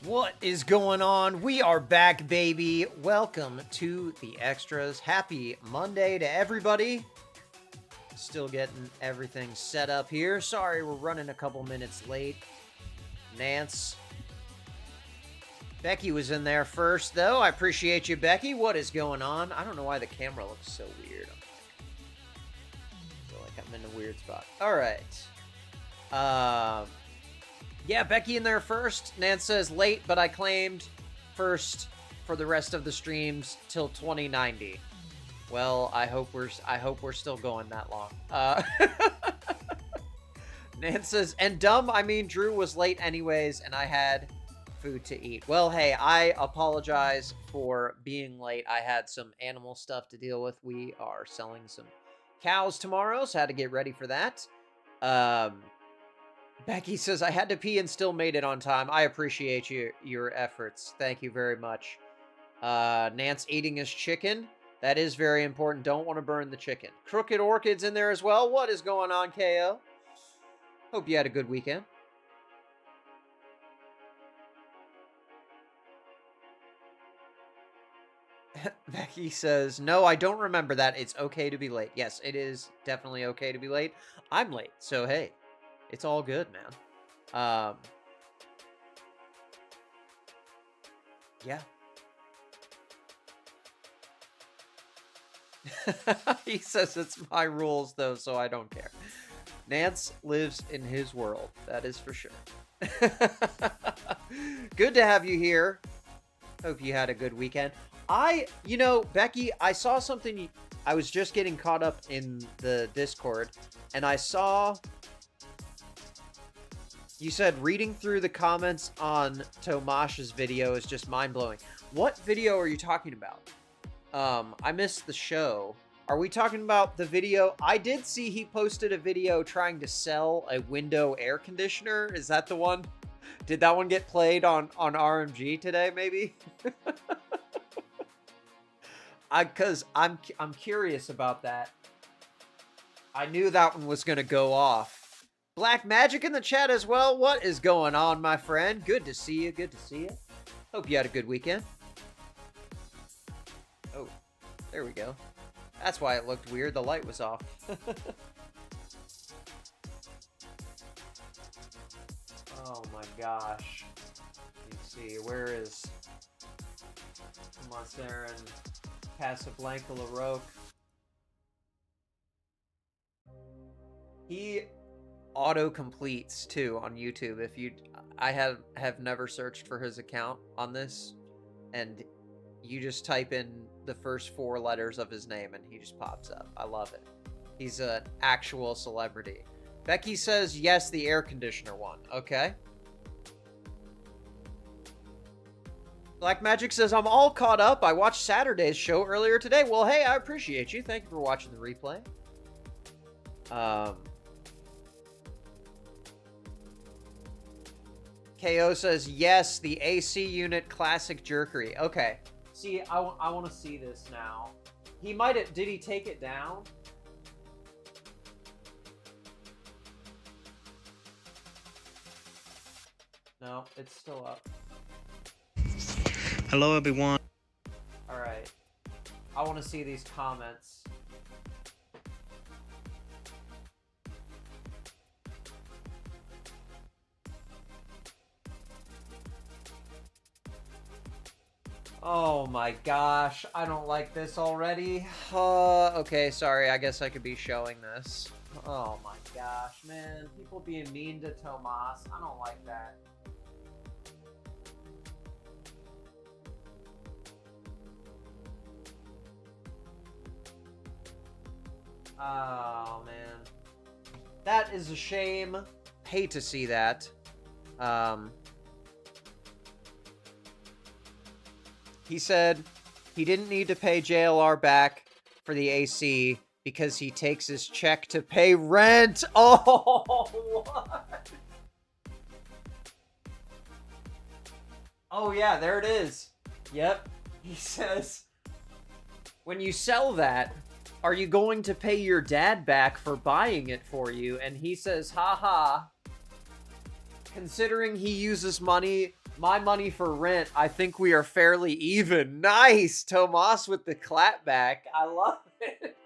What is going on? We are back, baby. Welcome to the extras. Happy Monday to everybody. Still getting everything set up here. Sorry, we're running a couple minutes late. Nance. Becky was in there first, though. I appreciate you, Becky. What is going on? I don't know why the camera looks so weird. I feel like I'm in a weird spot. All right. Yeah, Becky in there first. Nance says late, but I claimed first for the rest of the streams till 2090. Well, I hope we're still going that long. Nance says, and dumb, I mean Drew was late anyways, and I had food to eat. Well, hey, I apologize for being late. I had some animal stuff to deal with. We are selling some cows tomorrow, so I had to get ready for that. Becky says, I had to pee and still made it on time. I appreciate your efforts. Thank you very much. Nance eating his chicken. That is very important. Don't want to burn the chicken. Crooked Orchid's in there as well. What is going on, KO? Hope you had a good weekend. Becky says, no, I don't remember that. It's okay to be late. Yes, it is definitely okay to be late. I'm late, so hey. It's all good, man. Yeah. He says it's my rules, though, so I don't care. Nance lives in his world. That is for sure. Good to have you here. Hope you had a good weekend. Becky, I saw something. I was just getting caught up in the Discord, and I saw... You said reading through the comments on Tomash's video is just mind-blowing. What video are you talking about? I missed the show. Are we talking about the video? I did see he posted a video trying to sell a window air conditioner. Is that the one? Did that one get played on RMG today, maybe? Because I'm curious about that. I knew that one was going to go off. Black Magic in the chat as well. What is going on, my friend? Good to see you. Good to see you. Hope you had a good weekend. Oh, there we go. That's why it looked weird. The light was off. Oh my gosh. Let's see. Where is Marcel and Casablanca LaRoque? He auto completes too on YouTube. I have never searched for his account on this, and you just type in the first 4 letters of his name and he just pops up. I love it. He's an actual celebrity. Becky says yes, the air conditioner one. Okay. Black Magic says I'm all caught up. I watched Saturday's show earlier today. Well, hey, I appreciate you. Thank you for watching the replay. KO says, yes, the AC unit classic jerkery. Okay. See, I want to see this now. He might have... Did he take it down? No, it's still up. Hello, everyone. Alright. I want to see these comments. Oh my gosh, I don't like this already. Okay, sorry, I guess I could be showing this. Oh my gosh, man. People being mean to Tomas. I don't like that. Oh, man. That is a shame. Hate to see that. He said he didn't need to pay JLR back for the AC because he takes his check to pay rent. Oh, what? Oh, yeah, there it is. Yep. He says, when you sell that, are you going to pay your dad back for buying it for you? And he says, haha. Considering he uses money My money for rent. I think we are fairly even. Nice, Tomas with the clapback. I love it.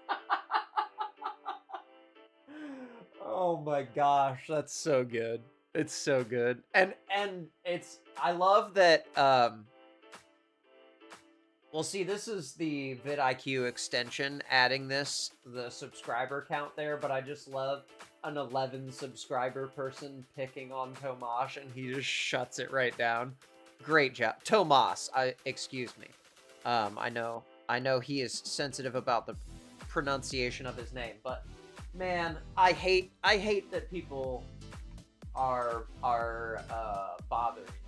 Oh my gosh, that's so good. It's so good. And it's I love that well, see, this is the vidIQ extension adding the subscriber count there, but I just love an 11 subscriber person picking on Tomas, and he just shuts it right down. Great job. Tomas, excuse me. I know he is sensitive about the pronunciation of his name, but man, I hate that people are bothering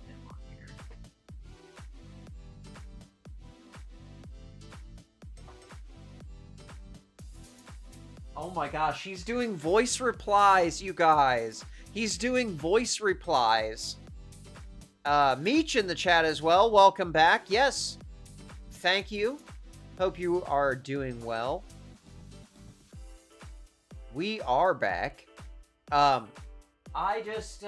him on here. Oh my gosh, he's doing voice replies, you guys. He's doing voice replies. Meech in the chat as well. Welcome back. Yes. Thank you. Hope you are doing well. We are back. I just,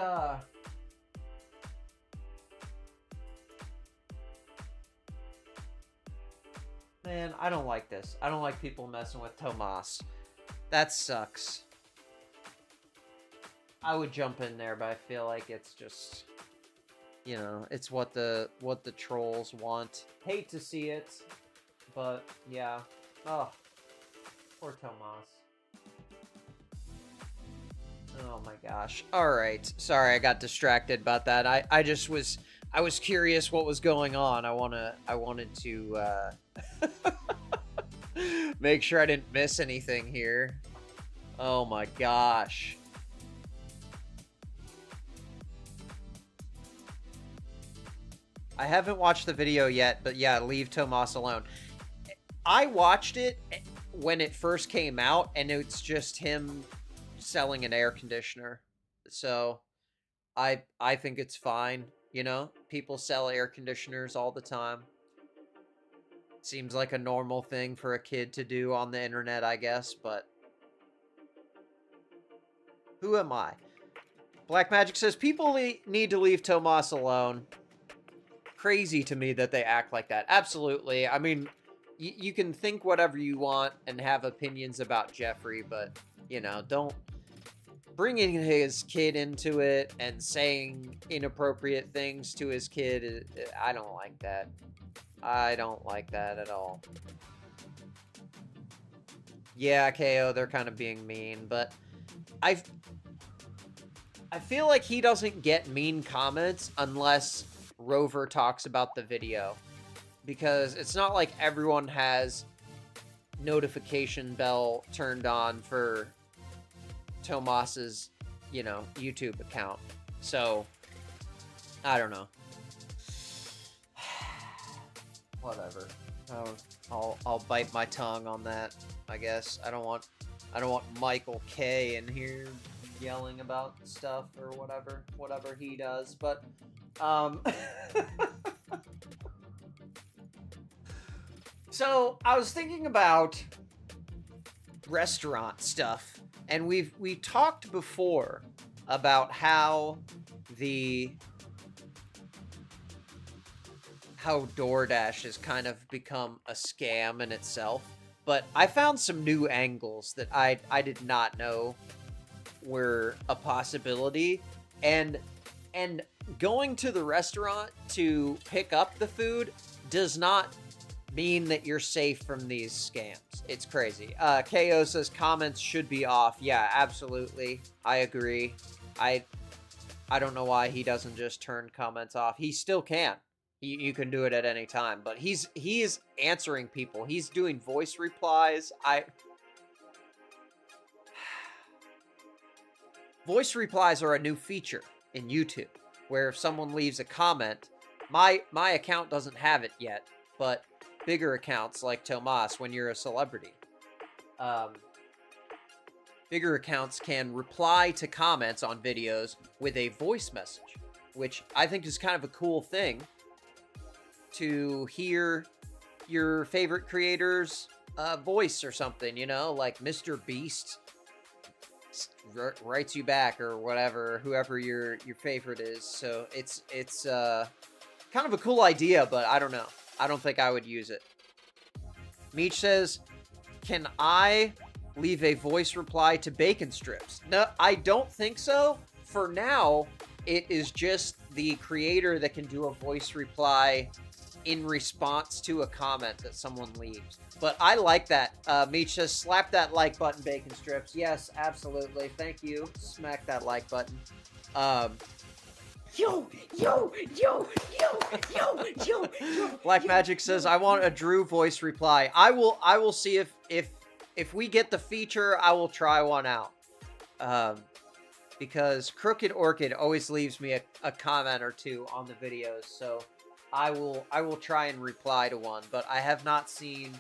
man, I don't like this. I don't like people messing with Tomas. That sucks. I would jump in there, but I feel like it's just, you know, it's what the trolls want. Hate to see it, but yeah. Oh, poor Tomas. Oh my gosh. All right. Sorry, I got distracted about that. I was curious what was going on. I wanted to make sure I didn't miss anything here. Oh my gosh. I haven't watched the video yet, but yeah, leave Tomas alone. I watched it when it first came out, and it's just him selling an air conditioner. So I think it's fine, you know? People sell air conditioners all the time. Seems like a normal thing for a kid to do on the internet, I guess, but who am I? Black Magic says, people need to leave Tomas alone. Crazy to me that they act like that. Absolutely. I mean, you can think whatever you want and have opinions about Jeffrey, but, you know, don't bringing his kid into it and saying inappropriate things to his kid. I don't like that. I don't like that at all. Yeah, KO, they're kind of being mean, but I feel like he doesn't get mean comments unless Rover talks about the video, because it's not like everyone has notification bell turned on for Tomas's, you know, YouTube account. So I don't know. Whatever. I'll bite my tongue on that, I guess. I don't want Michael K in here yelling about stuff or whatever he does, but so I was thinking about restaurant stuff, and we talked before about how DoorDash has kind of become a scam in itself, but I found some new angles that I did not know were a possibility, and going to the restaurant to pick up the food does not mean that you're safe from these scams. It's crazy. KO says comments should be off. Yeah, absolutely. I agree. I don't know why he doesn't just turn comments off. He still can. You can do it at any time, but he is answering people. He's doing voice replies. Voice replies are a new feature in YouTube, where if someone leaves a comment, my account doesn't have it yet, but bigger accounts like Tomas, when you're a celebrity, bigger accounts can reply to comments on videos with a voice message, which I think is kind of a cool thing to hear your favorite creator's voice or something, you know, like Mr. Beast writes you back or whatever, whoever your favorite is. So it's kind of a cool idea, but I don't know. I don't think I would use it. Meech says, can I leave a voice reply to bacon strips? No, I don't think so. For now, it is just the creator that can do a voice reply in response to a comment that someone leaves. But I like that. Meech says, slap that like button, bacon strips. Yes, absolutely. Thank you. Smack that like button. Yo. Black Magic says, I want a Drew voice reply. I will see if we get the feature, I will try one out. Because Crooked Orchid always leaves me a comment or two on the videos, so I will try and reply to one, but I have not seen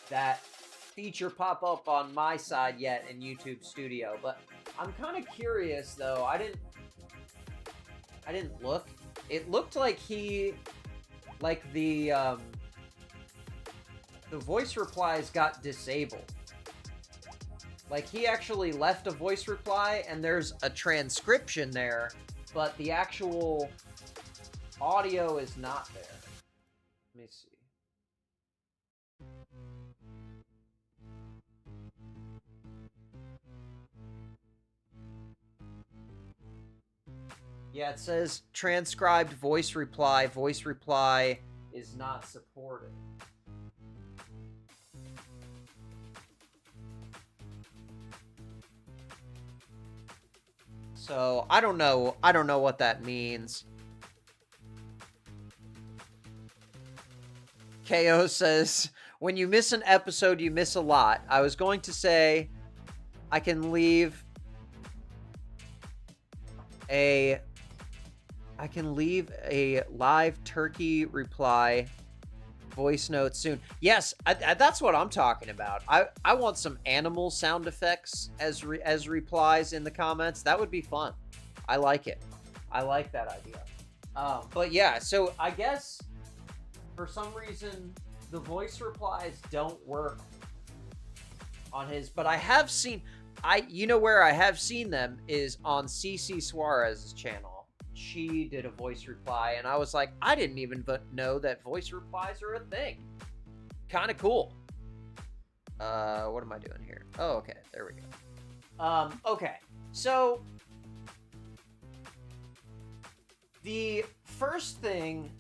that feature pop up on my side yet in YouTube Studio. But I'm kind of curious though. I didn't look. It looked like the voice replies got disabled. Like, he actually left a voice reply, and there's a transcription there, but the actual audio is not there. Let me see. Yeah, it says transcribed voice reply is not supported. So, I don't know what that means. KO says, when you miss an episode, you miss a lot. I was going to say, I can leave a live turkey reply voice note soon. Yes, that's what I'm talking about. I want some animal sound effects as replies in the comments. That would be fun. I like it. I like that idea. But yeah, so I guess for some reason the voice replies don't work on his, but I have seen, you know where I have seen them is on CC Suarez's channel. She did a voice reply, and I was like, I didn't even know that voice replies are a thing. Kind of cool. What am I doing here? Oh, okay, there we go. Okay, so the first thing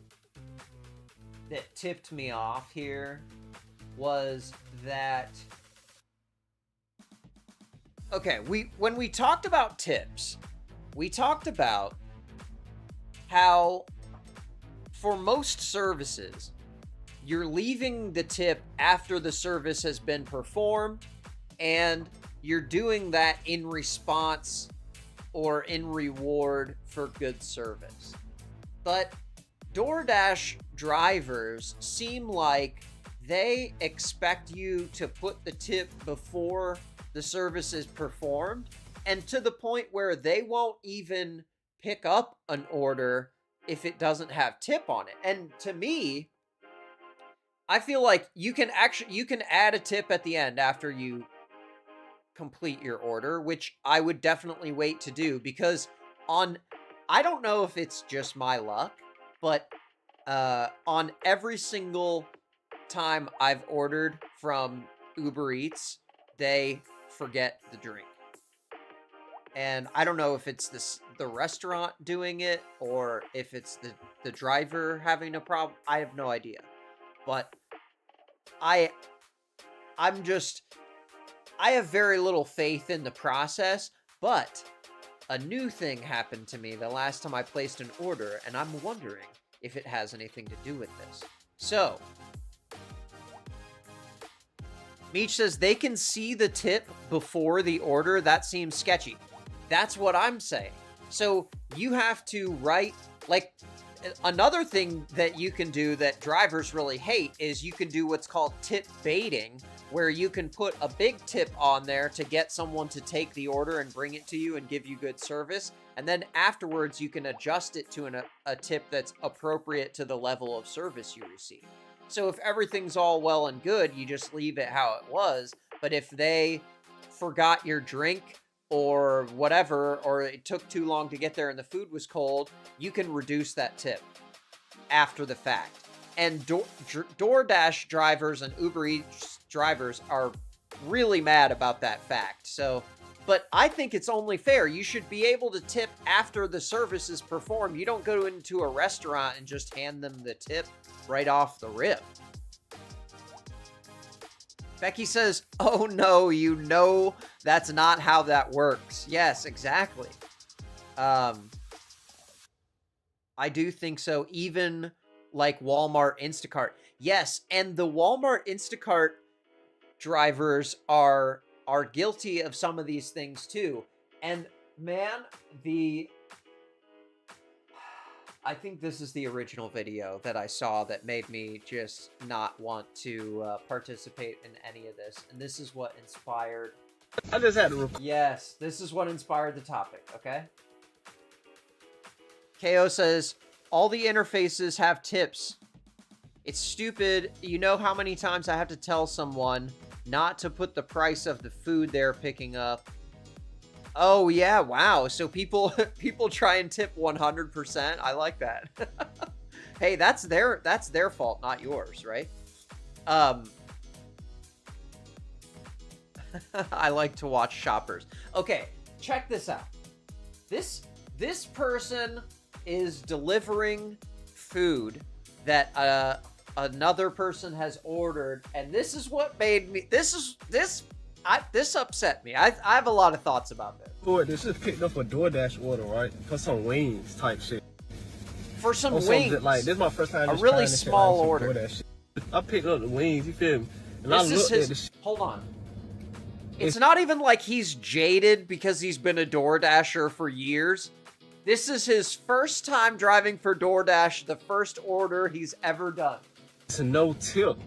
that tipped me off here was that, okay, when we talked about tips, we talked about how for most services, you're leaving the tip after the service has been performed, and you're doing that in response or in reward for good service. But DoorDash drivers seem like they expect you to put the tip before the service is performed, and to the point where they won't even pick up an order if it doesn't have tip on it. And to me, I feel like you can add a tip at the end after you complete your order, which I would definitely wait to do, because I don't know if it's just my luck, but on every single time I've ordered from Uber Eats, they forget the drink. And I don't know if it's the restaurant doing it or if it's the driver having a problem. I have no idea. But I have very little faith in the process, but a new thing happened to me the last time I placed an order, and I'm wondering if it has anything to do with this. So, Meech says they can see the tip before the order. That seems sketchy. That's what I'm saying. So you have to write, like, another thing that you can do that drivers really hate is you can do what's called tip baiting, where you can put a big tip on there to get someone to take the order and bring it to you and give you good service. And then afterwards, you can adjust it to a tip that's appropriate to the level of service you receive. So if everything's all well and good, you just leave it how it was. But if they forgot your drink or whatever, or it took too long to get there and the food was cold, you can reduce that tip. after the fact. And DoorDash drivers and Uber Eats drivers are really mad about that fact. So, but I think it's only fair. You should be able to tip after the service is performed. You don't go into a restaurant and just hand them the tip right off the rip. Becky says, oh no, you know that's not how that works. Yes, exactly. I do think so. Even like Walmart Instacart. Yes, and the Walmart Instacart drivers are guilty of some of these things too. And man, I think this is the original video that I saw that made me just not want to participate in any of this. And this is what inspired... I just had to... Yes, this is what inspired the topic, okay? KO says, all the interfaces have tips. It's stupid. You know how many times I have to tell someone not to put the price of the food they're picking up. Oh yeah, wow. So people try and tip 100%. I like that. Hey, that's their fault, not yours, right? I like to watch shoppers. Okay, check this out. This person is delivering food that another person has ordered, and this is what made me this upset me. I have a lot of thoughts about this. Boy, this is picked up a DoorDash order, right? For some wings type shit. For some wings. Like, this is my first time. A really small order. I picked up the wings, you feel me? And this I looked is at this. Hold on. It's not even like he's jaded because he's been a DoorDasher for years. This is his first time driving for DoorDash, the first order he's ever done. It's a no tip.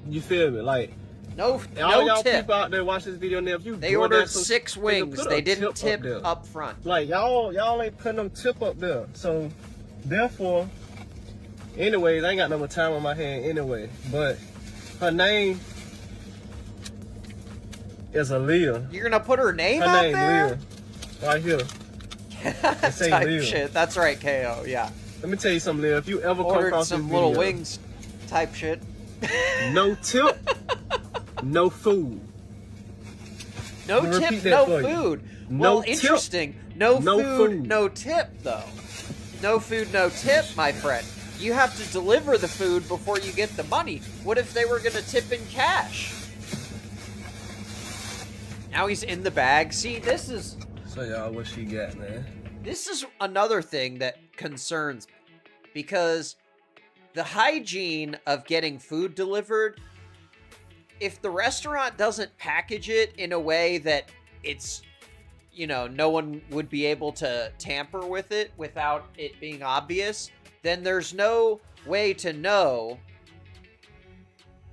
You feel me? Like, no y'all tip. people out there watch this video now, if you they ordered 6 wings. They didn't tip up front. Like, y'all ain't putting no tip up there. So, therefore, anyways, I ain't got no more time on my hand anyway. But her name is Aaliyah. You're gonna put her name her out name there? Leah. Right here. Say type Leah. shit. That's right, KO. Yeah. Let me tell you something, Leah. If you ever come Ordered across some this little video, wings type shit. No tip, no food. No tip, no food. No well, tip, interesting. No food, no tip, though. No food, no tip, my friend. You have to deliver the food before you get the money. What if they were going to tip in cash? Now he's in the bag. See, this is... So y'all, what she got, man? This is another thing that concerns me. Because the hygiene of getting food delivered, if the restaurant doesn't package it in a way that it's, you know, no one would be able to tamper with it without it being obvious, then there's no way to know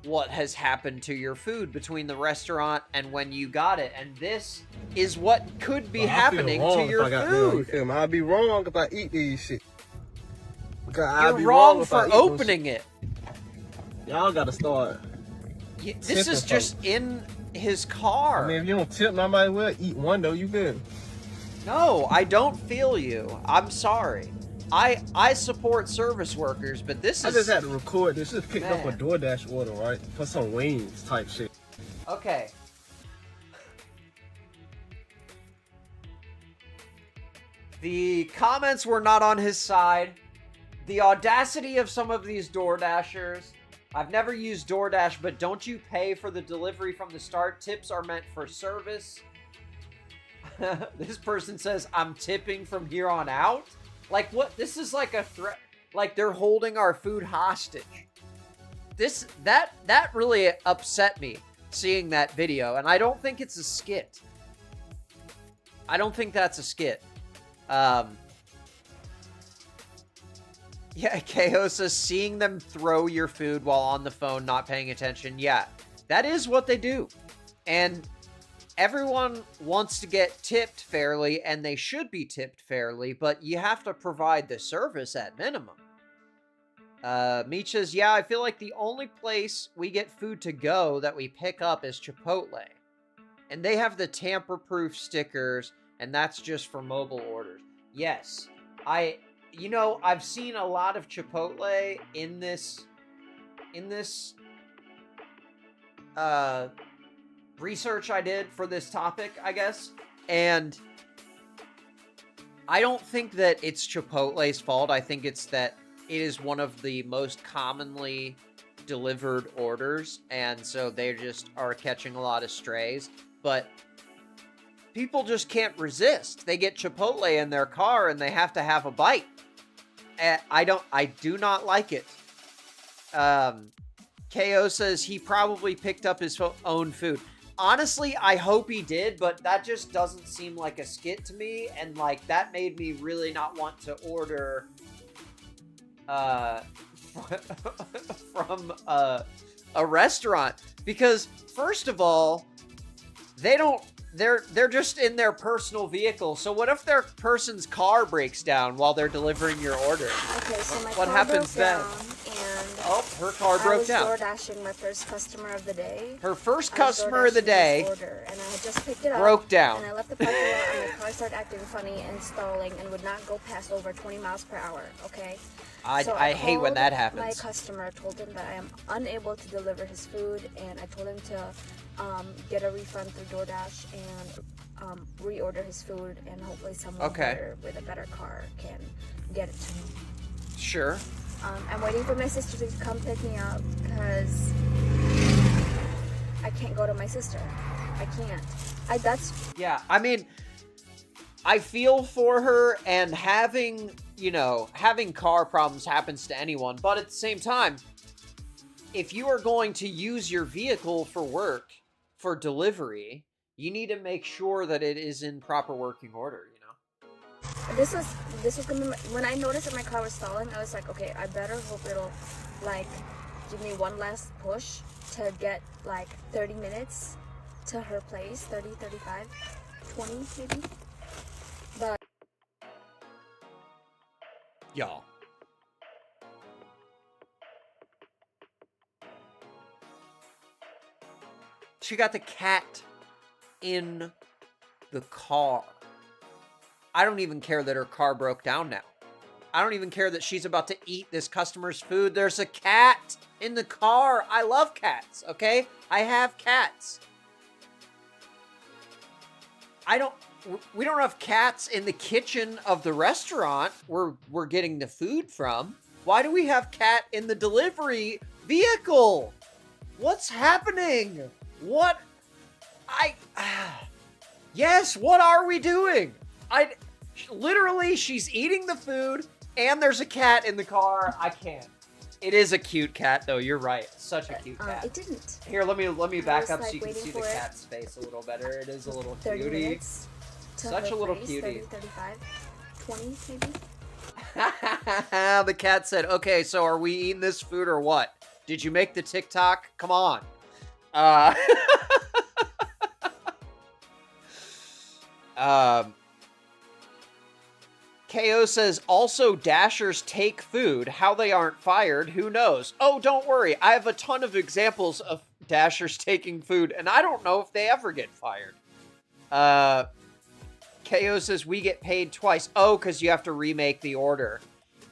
what has happened to your food between the restaurant and when you got it. And this is what could be happening to your food. I'd be wrong if I eat these shit. You're wrong for opening it. Y'all gotta start. This is just in his car. I mean, if you don't tip, I might as well eat one though. You good? No, I don't feel you. I'm sorry. I support service workers, but this is... I just had to record this. Just picked up a DoorDash order, right? For some wings type shit. Okay. The comments were not on his side. The audacity of some of these DoorDashers. I've never used DoorDash, but don't you pay for the delivery from the start? Tips are meant for service. This person says, I'm tipping from here on out. Like, what? This is like a threat. Like, they're holding our food hostage. That really upset me, seeing that video. And I don't think it's a skit. I don't think that's a skit. Yeah, KO says, seeing them throw your food while on the phone, not paying attention. Yeah, that is what they do. And everyone wants to get tipped fairly, and they should be tipped fairly, but you have to provide the service at minimum. Meech says, yeah, I feel like the only place we get food to go that we pick up is Chipotle. And they have the tamper-proof stickers, and that's just for mobile orders. Yes, you know, I've seen a lot of Chipotle in this research I did for this topic, I guess. And I don't think that it's Chipotle's fault. I think it's that it is one of the most commonly delivered orders, and so they just are catching a lot of strays. But people just can't resist. They get Chipotle in their car and they have to have a bite. I do not like it. KO says he probably picked up his own food. Honestly, I hope he did, but that just doesn't seem like a skit to me, and like that made me really not want to order from a restaurant, because first of all, they're just in their personal vehicle. So what if their person's car breaks down while they're delivering your order? Okay, so my what car happens broke then? down, and oh, her car broke down. I was DoorDashing my first customer of the day. Her first customer of the day order, and I had just picked it up, broke down. And I left the parking lot, and my car started acting funny and stalling, and would not go past over 20 miles per hour. Okay. So I hate when that happens. My customer, told him that I am unable to deliver his food, and I told him to get a refund through DoorDash and reorder his food, and hopefully someone better with a better car can get it to me. Sure. I'm waiting for my sister to come pick me up because I can't go to my sister. I can't. Yeah, I mean, I feel for her, and having car problems happens to anyone, but at the same time, if you are going to use your vehicle for work, for delivery, you need to make sure that it is in proper working order, you know? This was when I noticed that my car was stalling, I was like, okay, I better hope it'll, like, give me one last push to get, like, 30 minutes to her place, 30, 35, 20 maybe. But y'all, she got the cat in the car. I don't even care that her car broke down now. I don't even care that she's about to eat this customer's food. There's a cat in the car. I love cats, okay? I have cats. We don't have cats in the kitchen of the restaurant where we're getting the food from. Why do we have cat in the delivery vehicle? What's happening? What? Yes, what are we doing? Literally, she's eating the food, and there's a cat in the car. I can't. It is a cute cat, though. You're right. Such a cute cat. It didn't. Here, let me back up so you can waiting see the for it. cat's face a little better. It is a little 30 cutie. minutes to Such her a little place, cutie. 30, 35, 20 maybe. The cat said, okay, so are we eating this food or what? Did you make the TikTok? Come on. KO says, also Dashers take food. How they aren't fired, who knows? Oh, don't worry. I have a ton of examples of Dashers taking food, and I don't know if they ever get fired. KO says, we get paid twice. Oh, because you have to remake the order.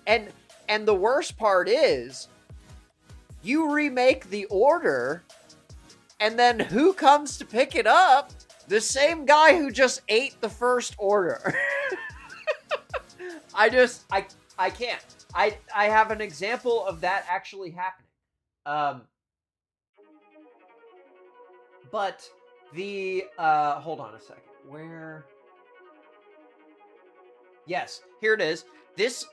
And the worst part is, you remake the order, and then who comes to pick it up? The same guy who just ate the first order. I can't. I have an example of that actually happening. But the, hold on a second. Where? Yes, here it is. This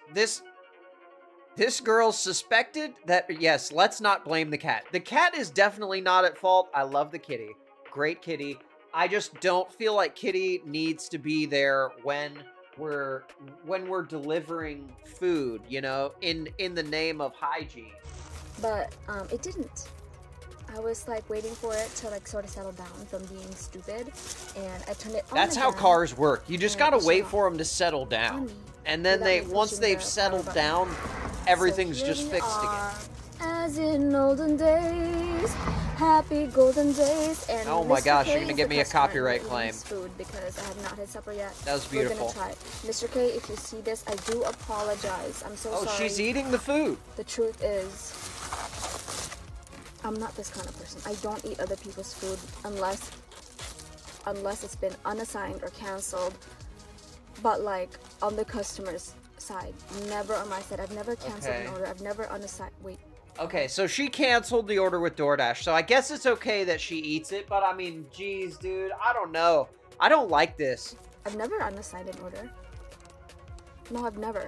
girl suspected that, yes, let's not blame the cat. The cat is definitely not at fault. I love the kitty. Great kitty. I just don't feel like kitty needs to be there when we're delivering food, you know, in the name of hygiene. But it didn't. I was like waiting for it to like sort of settle down from being stupid, and I turned it on. That's how again, cars work. You just gotta shut wait off. for them to settle down, and then Without me once pushing they've the settled power down, button. everything's So just here we fixed are, again. As in olden days. days, happy golden days. And Oh my Mr. gosh, K you're gonna is give the me a customer copyright who claim. eats food because I have not had supper yet. That was We're beautiful. gonna try it. Mr. K, if you see this, I do apologize. I'm so Oh, sorry. she's eating the food. The truth is, I'm not this kind of person. I don't eat other people's food unless it's been unassigned or canceled. But like on the customer's side, never on my side. I've never canceled an order. I've never unassigned. Wait. Okay, so she canceled the order with DoorDash, so I guess it's okay that she eats it, but I mean, geez, dude, I don't know. I don't like this. I've never unassigned an order. No, I've never.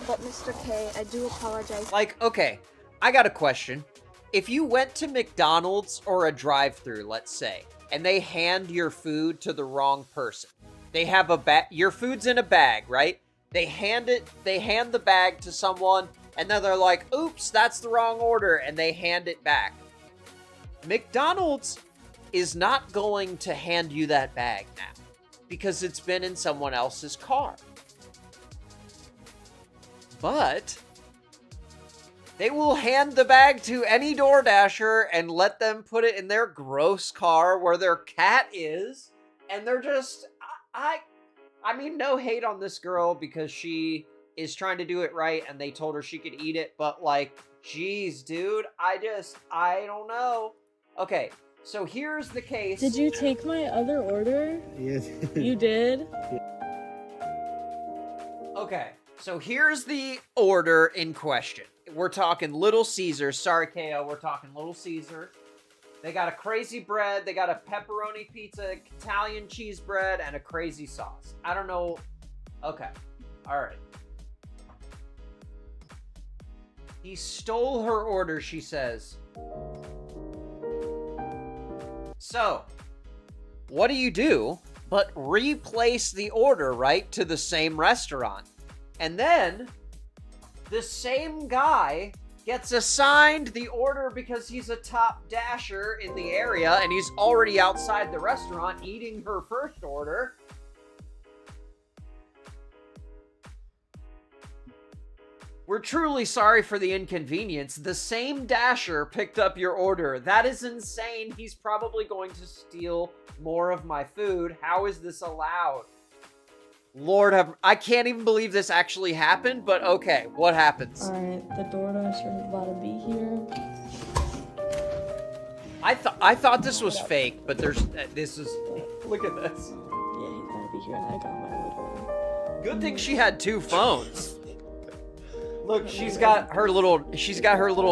But Mr. K, I do apologize. Like, okay, I got a question. If you went to McDonald's or a drive-thru, let's say, and they hand your food to the wrong person. They have a bag, your food's in a bag, right? They hand the bag to someone, and then they're like, oops, that's the wrong order, and they hand it back. McDonald's is not going to hand you that bag now, because it's been in someone else's car. But they will hand the bag to any DoorDasher and let them put it in their gross car where their cat is, and they're just, I mean, no hate on this girl because she is trying to do it right and they told her she could eat it, but like, geez, dude, I don't know. Okay, so here's the case. Did you take my other order? Yes. You did? Okay, so here's the order in question. We're talking Little Caesars. Sorry, KO, we're talking Little Caesar. They got a crazy bread. They got a pepperoni pizza, Italian cheese bread, and a crazy sauce. I don't know. Okay, all right. He stole her order, she says. So, what do but replace the order, right, to the same restaurant? And then, the same guy gets assigned the order because he's a top dasher in the area and he's already outside the restaurant eating her first order. We're truly sorry for the inconvenience. The same dasher picked up your order. That is insane. He's probably going to steal more of my food. How is this allowed? Lord have... I can't even believe this actually happened, but okay, what happens? Alright, the DoorDasher is about to be here. I thought this was fake, but this is... Look at this. Yeah, he's gonna be here and I got my little... Good thing she had two phones. Look, she's got her little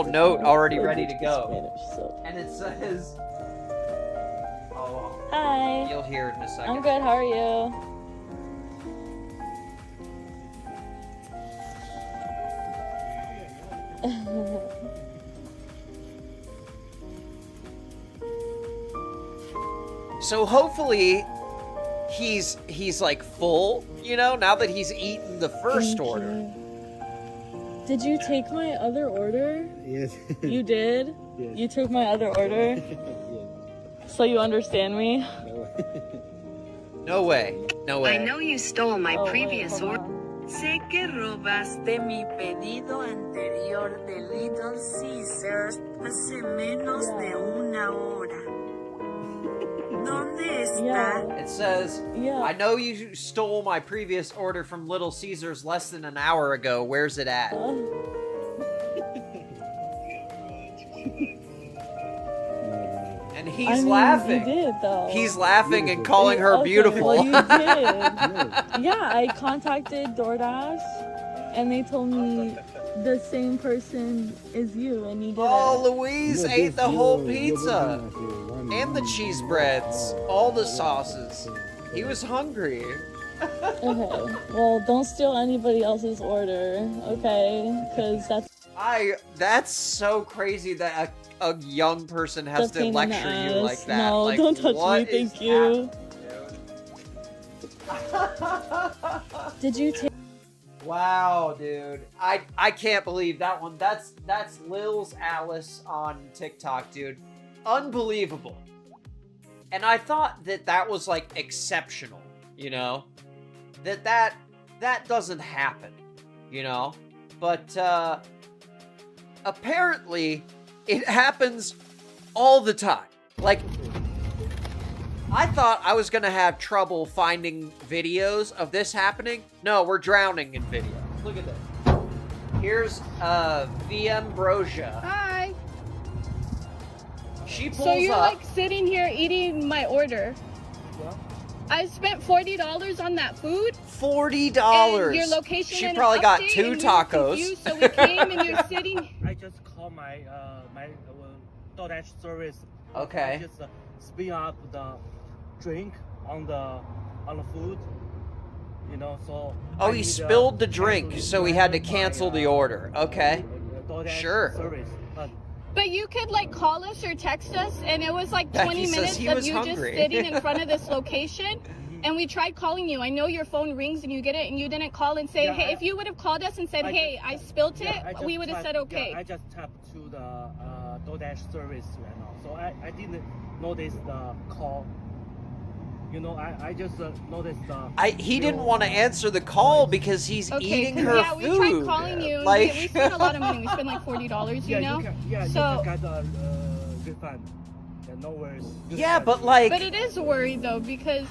note already ready to go. Spanish, so. And it says... Oh, Hi. you'll hear it in a second. I'm good, how are you? So hopefully he's like full, you know, now that he's eaten the first Thank order. you. Did you take my other order? Yes. You did? Yes. You took my other order? Yes. So you understand me? No way. No way. I know you stole my Oh, wait, previous hold order. on. Sé que robaste mi pedido anterior de Little Caesars hace menos de una hora. ¿Dónde está? Yeah. It says, Yeah. I know you stole my previous order from Little Caesars less than an hour ago. Where's it at? And he's I mean, laughing. You did, though. He's laughing and calling her Okay, beautiful. Well, you did. Yeah, I contacted DoorDash, and they told me the same person is you, and you did Oh, it. Louise ate the whole pizza. And the cheese breads. All the sauces. He was hungry. Okay. Well, don't steal anybody else's order, okay? Because That's so crazy that a young person has the to pain in the lecture you ass. like that. No, Like, don't touch what me, thank is you. happening, dude? Did you take? Wow, dude. I can't believe that one. That's Lil's Alice on TikTok, dude. Unbelievable. And I thought that was like exceptional, you know? That doesn't happen, you know? But apparently It happens all the time. Like, I thought I was gonna have trouble finding videos of this happening. No, we're drowning in video. Look at this. Here's VM Brosia. Hi. She pulls So you're up. like sitting here eating my order. I spent $40 on that food. $40. And your location. She and probably got update, 2 and we were tacos. confused, so we came and you're sitting. I just call my DoorDash service. Okay. I just spin up the drink on the food. You know, so. Oh, I he need, spilled the cancel drink, this so he had to my, cancel the order. Okay. DoorDash Sure. Service. But you could like call us or text us, and it was like Becky 20 says minutes he of was you hungry. just sitting in front of this location. And we tried calling you. I know your phone rings and you get it, and you didn't call and say, Yeah, hey, if you would have called us and said, hey, I spilt it, we would have said okay. Yeah, I just tapped to the DoorDash service right now, so I didn't notice the call. You know, I just noticed the. He didn't want to answer the call because he's eating 'cause, her yeah, food. we tried calling you. And Like, we spent a lot of money. We spent like $40, you know? You So- can get a refund. Yeah, no worries. yeah, but like. But it is a worry though, because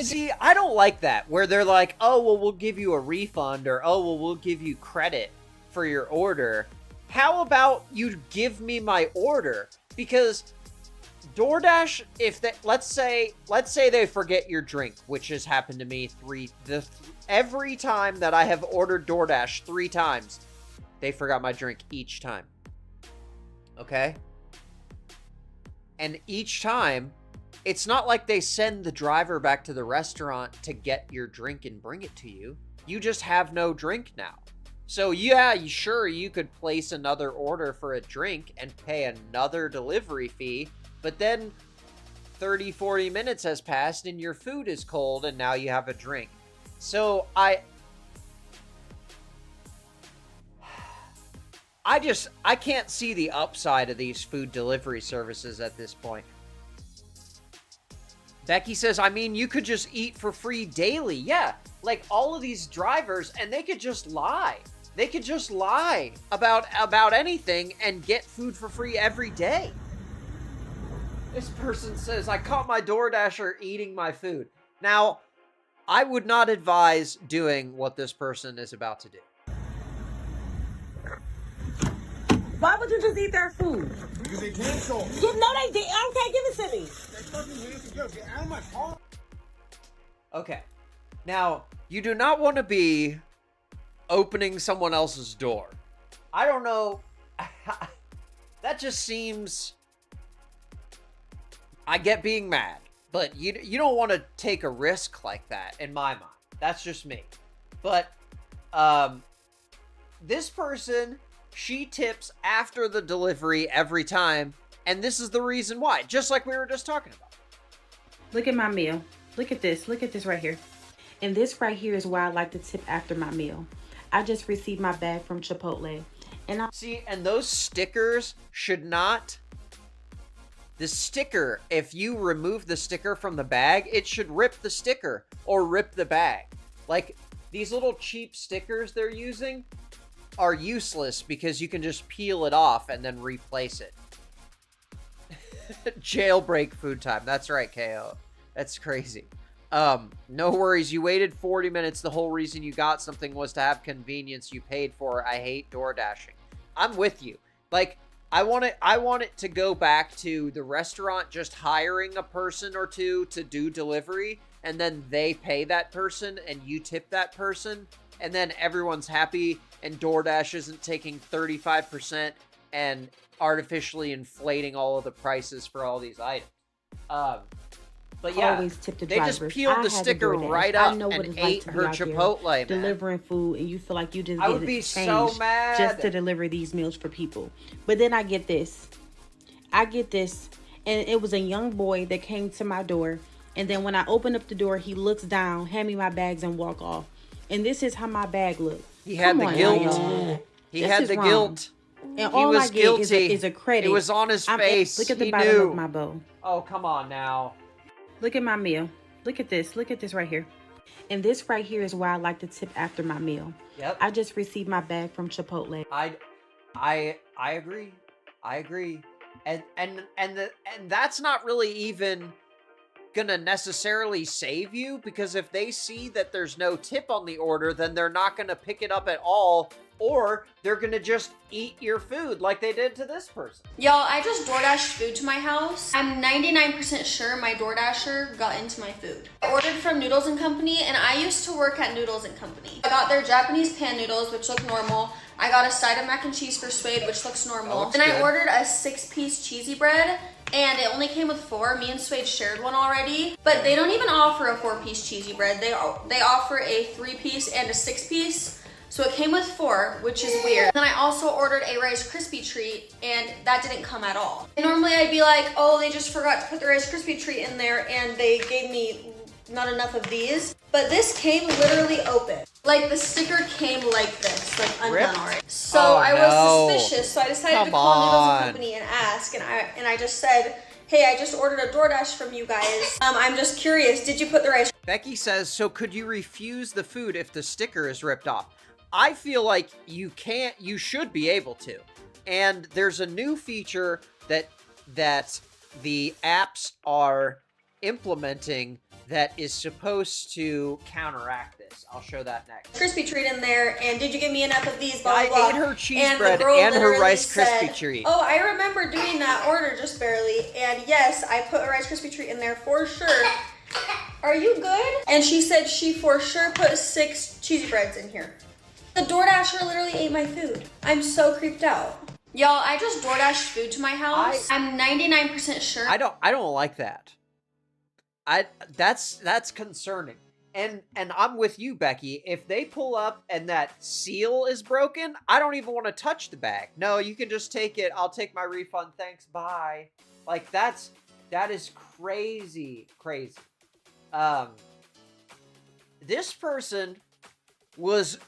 See, I don't like that, where they're like, oh, well, we'll give you a refund, or, oh, well, we'll give you credit for your order. How about you give me my order? Because DoorDash, if they, let's say they forget your drink, which has happened to me every time that I have ordered DoorDash 3 times, they forgot my drink each time. Okay? And each time, it's not like they send the driver back to the restaurant to get your drink and bring it to you. You just have no drink now. So yeah, sure, you could place another order for a drink and pay another delivery fee, but then 30, 40 minutes has passed and your food is cold and now you have a drink. So I can't see the upside of these food delivery services at this point. Becky says, I mean, you could just eat for free daily. Yeah, like all of these drivers, and they could just lie. They could just lie about anything and get food for free every day. This person says, I caught my DoorDasher eating my food. Now, I would not advise doing what this person is about to do. Why would you just eat their food? Because they canceled. No, they did. Okay, give it to me. They fucking years ago. Get out of my car. Okay. Now, you do not want to be opening someone else's door. I don't know. That just seems... I get being mad, but you don't want to take a risk like that, in my mind. That's just me. But, this person... She tips after the delivery every time, and this is the reason why, just like we were just talking about. Look at my meal. Look at this. Look at this right here. And this right here is why I like to tip after my meal. I just received my bag from Chipotle. And See, and those stickers should not... The sticker, if you remove the sticker from the bag, it should rip the sticker or rip the bag. Like, these little cheap stickers they're using are useless because you can just peel it off and then replace it. Jailbreak food time. That's right, KO. That's crazy. No worries. You waited 40 minutes. The whole reason you got something was to have convenience you paid for. I hate door dashing. I'm with you. Like, I want it to go back to the restaurant just hiring a person or two to do delivery, and then they pay that person and you tip that person, and then everyone's happy, and DoorDash isn't taking 35% and artificially inflating all of the prices for all these items. But yeah, always tip the they drivers. just peeled I the have a sticker DoorDash. right I up know what and it's like ate to be her out there Chipotle, man. delivering food, and you feel like you just I get would be it so changed mad. just to deliver these meals for people. But then I get this. And it was a young boy that came to my door. And then when I open up the door, he looks down, hand me my bags, and walk off. And this is how my bag looked. He had the guilt. He had the guilt. And He all was I get guilty. is a credit. It was on his face. Look at the He bottom knew. of my bowl. Oh, come on now. Look at my meal. Look at this. Look at this right here. And this right here is why I like to tip after my meal. Yep. I just received my bag from Chipotle. I agree. I agree. And that's not really even gonna necessarily save you, because if they see that there's no tip on the order, then they're not gonna pick it up at all, or they're gonna just eat your food like they did to this person. Y'all, I just DoorDashed food to my house. I'm 99% sure my DoorDasher got into my food. I ordered from Noodles & Company, and I used to work at Noodles & Company. I got their Japanese pan noodles, which look normal. I got a side of mac and cheese for Suede, which looks normal. Then I ordered a 6-piece cheesy bread, and it only came with 4. Me and Suede shared one already, but they don't even offer a 4-piece cheesy bread. They offer a 3-piece and a 6-piece. So it came with 4, which is weird. Then I also ordered a Rice Krispie treat, and that didn't come at all. And normally I'd be like, oh, they just forgot to put the Rice Krispie treat in there, and they gave me not enough of these. But this came literally open. Like, the sticker came like this, like undone already. So I was suspicious, so I decided to call Noodles & Company and ask, and I just said, hey, I just ordered a DoorDash from you guys. I'm just curious, did you put the rice? Becky says, so could you refuse the food if the sticker is ripped off? I feel like you should be able to. And there's a new feature that the apps are implementing that is supposed to counteract this. I'll show that next. Crispy treat in there, and did you give me enough of these? Blah, blah, blah. I ate her cheese bread and her Rice Krispie treat. Oh, I remember doing that order just barely, and yes, I put a Rice Krispie treat in there for sure. Are you good? And she said she for sure put 6 cheesy breads in here. The DoorDasher literally ate my food. I'm so creeped out. Y'all, I just DoorDashed food to my house. I'm 99% sure. I don't like that. That's concerning. And I'm with you, Becky. If they pull up and that seal is broken, I don't even want to touch the bag. No, you can just take it. I'll take my refund. Thanks. Bye. Like, that is crazy. This person was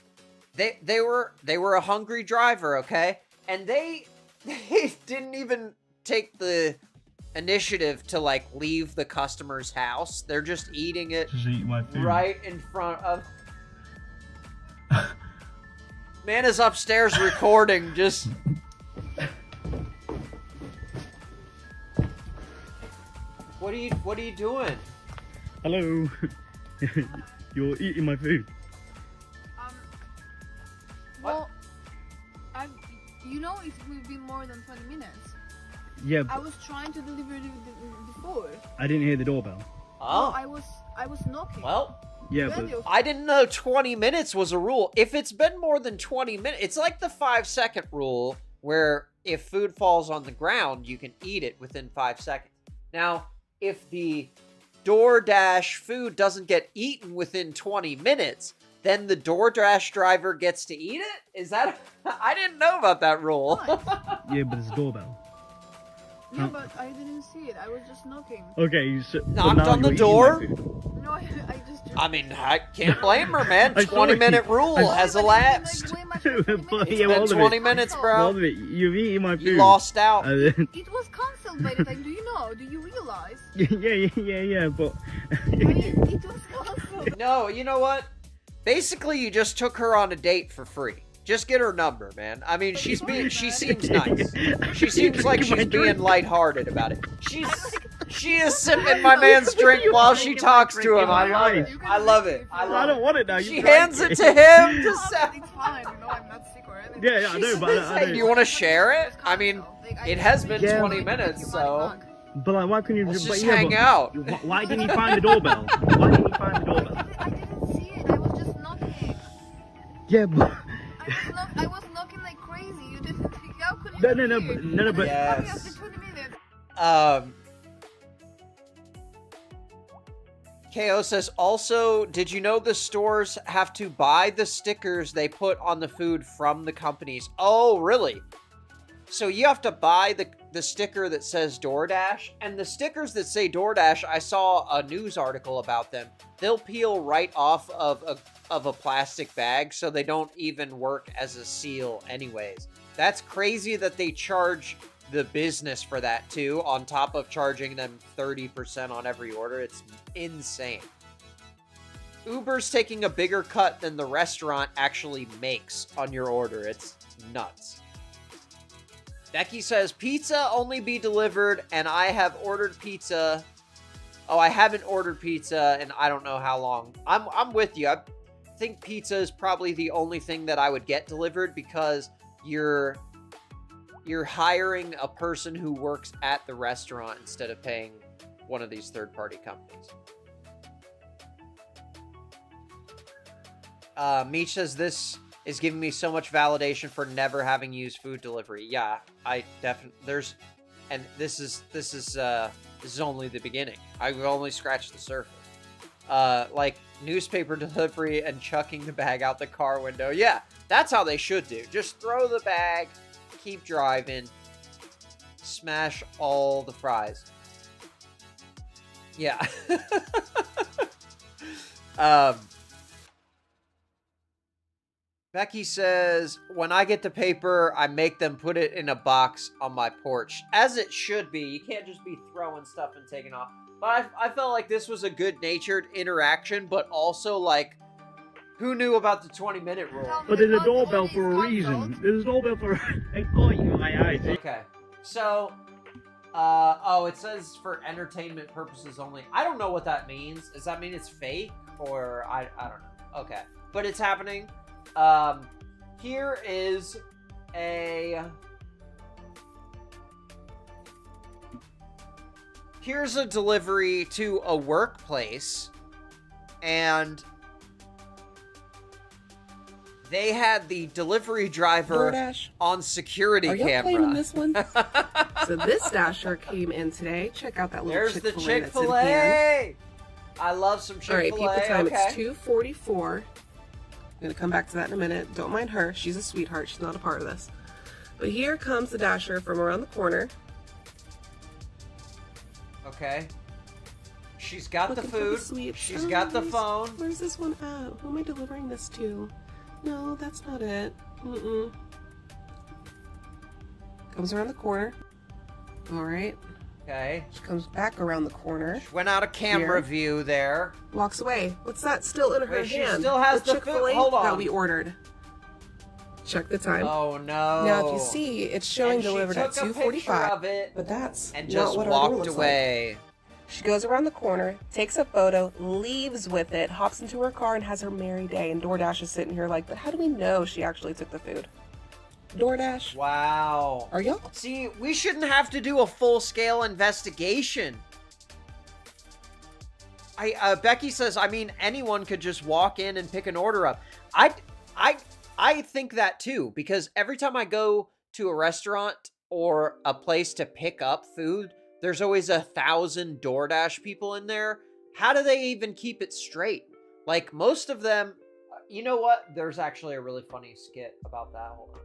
they were a hungry driver, okay? And they didn't even take the initiative to, like, leave the customer's house. They're just eating it right in front of... Man is upstairs recording, just... What are you doing? Hello. You're eating my food. Well, you know it will be more than 20 minutes. Yeah, I was trying to deliver the food. I didn't hear the doorbell. Oh. No, I was knocking. Well, yeah, but I didn't know 20 minutes was a rule. If it's been more than 20 minutes, it's like the 5-second rule, where if food falls on the ground, you can eat it within 5 seconds. Now, if the DoorDash food doesn't get eaten within 20 minutes, then the DoorDash driver gets to eat it? Is that... I didn't know about that rule. yeah, but it's a doorbell. Yeah, but I didn't see it. I was just knocking. Okay, knocked on the door? No, I just... I mean, I can't blame her, man. 20-minute rule has elapsed. It's been 20 minutes, bro. You've eaten my food. You lost out. It was cancelled by the time. Do you know? Do you realize? Yeah, but... I mean, it was cancelled. No, you know what? Basically, you just took her on a date for free. Just get her number, man. I mean, she seems nice. She seems like she's being lighthearted about it. She is sipping my man's drink while she talks to him. I love it. I love it. I don't want it now. She hands it to him to sell. It's fine. You know, I'm not sick or anything. Yeah, I know, but I don't. Do you want to share it? I mean, it has been 20 minutes, so... But like, why couldn't you just hang out? Why didn't you find the doorbell? Why didn't you find the doorbell? I didn't see it. I was just knocking. Yeah, but... I was knocking like crazy. You didn't. How could you? No, but yes. After 20 minutes. KO says, also, did you know the stores have to buy the stickers they put on the food from the companies? Oh, really? So you have to buy the sticker that says DoorDash, and the stickers that say DoorDash, I saw a news article about them. They'll peel right off of a plastic bag, so they don't even work as a seal anyways. That's crazy that they charge the business for that too, on top of charging them 30% on every order. It's insane. Uber's taking a bigger cut than the restaurant actually makes on your order. It's nuts. Becky says, pizza only be delivered, and I have ordered pizza. Oh, I haven't ordered pizza, and I don't know how long. I'm with you. I think pizza is probably the only thing that I would get delivered because you're hiring a person who works at the restaurant instead of paying one of these third-party companies. Meech says, this is giving me so much validation for never having used food delivery. Yeah, I definitely, this is only the beginning. I've only scratched the surface. Like newspaper delivery and chucking the bag out the car window. Yeah, that's how they should do. Just throw the bag, keep driving, smash all the fries. Yeah. Becky says, when I get the paper, I make them put it in a box on my porch. As it should be. You can't just be throwing stuff and taking off. But I felt like this was a good-natured interaction, but also, like, who knew about the 20-minute rule? But there's a doorbell for a reason. There's a doorbell for a point in my eyes. Okay. So, oh, it says for entertainment purposes only. I don't know what that means. Does that mean it's fake? Or, I don't know. Okay. But it's happening. Here is here's a delivery to a workplace, and they had the delivery driver DoorDash on security Are y'all camera. playing this one? So this Dasher came in today. Check out that little There's Chick-fil-A the Chick-fil-A. I love some Chick-fil-A. All right, peep the time. Okay. It's 2:44. I'm gonna come back to that in a minute. Don't mind her. She's a sweetheart. She's not a part of this. But here comes the Dasher from around the corner. Okay. She's got Looking the for food. sweets. She's got the where's- phone. Where's this one at? Who am I delivering this to? No, that's not it. Comes around the corner. All right. Okay. She comes back around the corner. She went out of camera Here. view there. Walks away. What's that still in her Wait, she hand? still has the food? Chick-fil-A Hold on. that we ordered. Check the time. Oh no. Now, if you see, it's showing And she delivered at took a 2:45. picture of it But that's and not just what our door walked looks away. like. She goes around the corner, takes a photo, leaves with it, hops into her car, and has her merry day. And DoorDash is sitting here like, but how do we know she actually took the food? DoorDash? Wow. Are y'all? See, we shouldn't have to do a full-scale investigation. Becky says, I mean, anyone could just walk in and pick an order up. I think that too, because every time I go to a restaurant or a place to pick up food, there's always 1,000 DoorDash people in there. How do they even keep it straight? Like, most of them, you know what? There's actually a really funny skit about that. Hold on.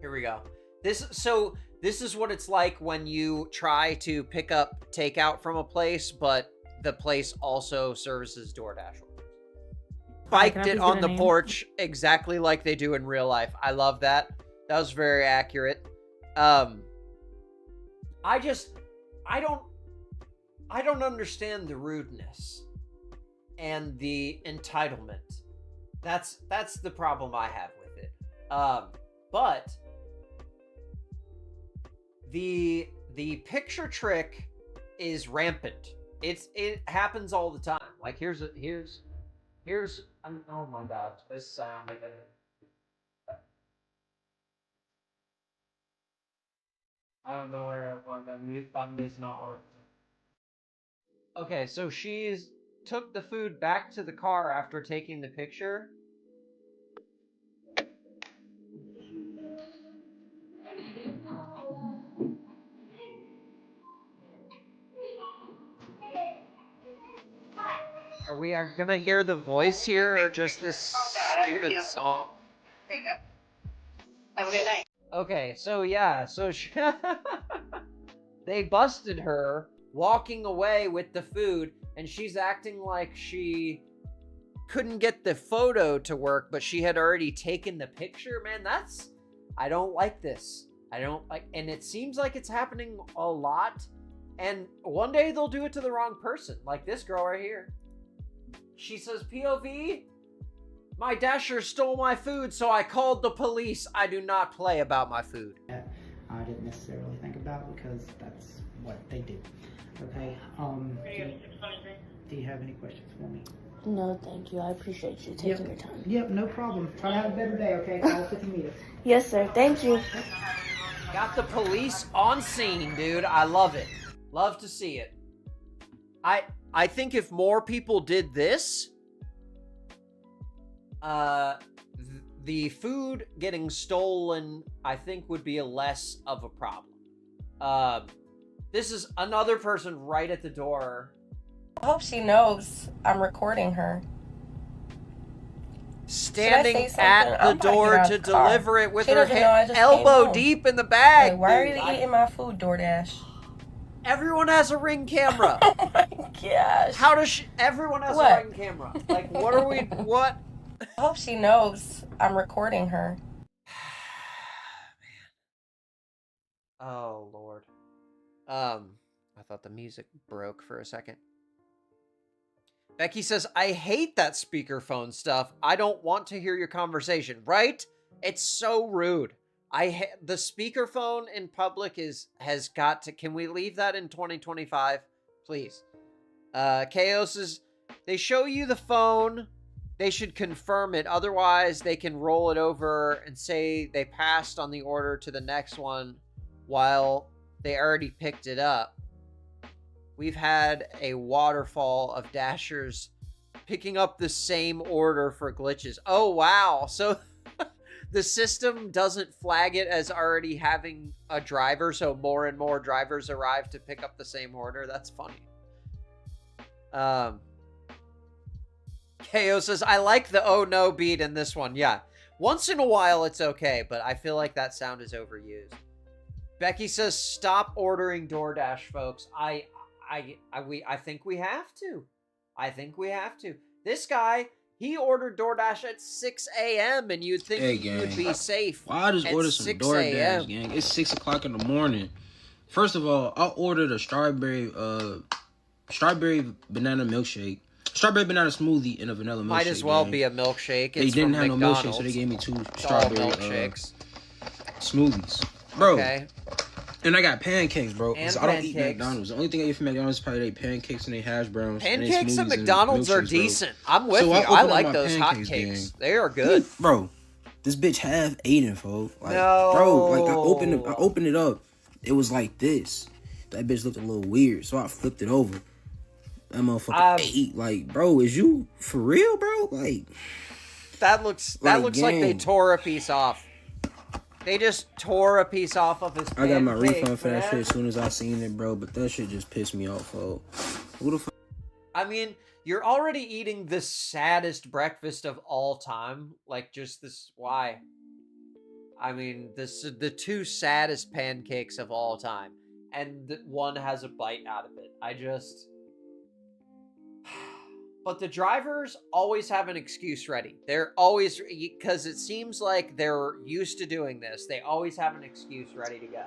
Here we go. This is what it's like when you try to pick up takeout from a place, but the place also services DoorDash orders. Spiked it on the porch exactly like they do in real life. I love that. That was very accurate. I don't understand the rudeness and the entitlement. That's the problem I have with it. But the picture trick is rampant. It happens all the time. Like here's oh my god, this sound. I don't know where the mute button is not working. Okay, so she's took the food back to the car after taking the picture. Are we gonna hear the voice here, or just this stupid song? Have a good night. Okay, so yeah, so they busted her walking away with the food, and she's acting like she couldn't get the photo to work, but she had already taken the picture. Man, I don't like this. I don't like, and it seems like it's happening a lot, and one day they'll do it to the wrong person, like this girl right here. She says POV, My Dasher stole my food, so I called the police. I do not play about my food. I didn't necessarily think about because that's what they do. Okay. Do you have any questions for me? No, thank you. I appreciate you taking your time. Yep, no problem. Try to have a better day, okay? Call us if you need us. Yes, sir. Thank you. Got the police on scene, dude. I love it. Love to see it. I think if more people did this, the food getting stolen, I think, would be less of a problem. This is another person right at the door. I hope she knows I'm recording her. Standing at the door to deliver it with her elbow deep in the bag. Hey, why are you eating my food, DoorDash? Everyone has a Ring camera. Oh my gosh. How does she... Everyone has a Ring camera. Like, what are we... What? I hope she knows I'm recording her. Man. Oh, Lord. I thought the music broke for a second. Becky says, I hate that speakerphone stuff. I don't want to hear your conversation, right? It's so rude. The speakerphone in public has got to... Can we leave that in 2025? Please. Chaos is... They show you the phone. They should confirm it. Otherwise, they can roll it over and say they passed on the order to the next one while they already picked it up. We've had a waterfall of Dashers picking up the same order for glitches. Oh, wow. So the system doesn't flag it as already having a driver, so more and more drivers arrive to pick up the same order. That's funny. KO says, I like the oh no beat in this one. Yeah. Once in a while, it's okay, but I feel like that sound is overused. Becky says, stop ordering DoorDash, folks. I think we have to. I think we have to. This guy, he ordered DoorDash at 6 a.m. and you'd think he would be safe. Why just order some DoorDash, gang? It's 6 o'clock in the morning. First of all, I ordered a strawberry banana milkshake, strawberry banana smoothie, and a vanilla milkshake. Might as well be a milkshake. They didn't have no milkshake, so they gave me 2 strawberry milkshakes, smoothies, bro. Okay. And I got pancakes, bro. So I don't eat McDonald's. The only thing I eat from McDonald's is probably they pancakes and they hash browns. Pancakes at McDonald's are decent. I'm with you. I like those hot cakes. They are good. Bro, this bitch half eaten, folks. Like, bro, like I opened it up. It was like this. That bitch looked a little weird, so I flipped it over. That motherfucker ate. Like, bro, is you for real, bro? Like, that looks like they tore a piece off. They just tore a piece off of his pancake. I got my refund for that shit as soon as I seen it, bro. But that shit just pissed me off, folks. Who the fuck? I mean, you're already eating the saddest breakfast of all time. Like, just this... Why? I mean, the 2 saddest pancakes of all time. And one has a bite out of it. I just... But the drivers always have an excuse ready. They're always, because it seems like they're used to doing this. They always have an excuse ready to go.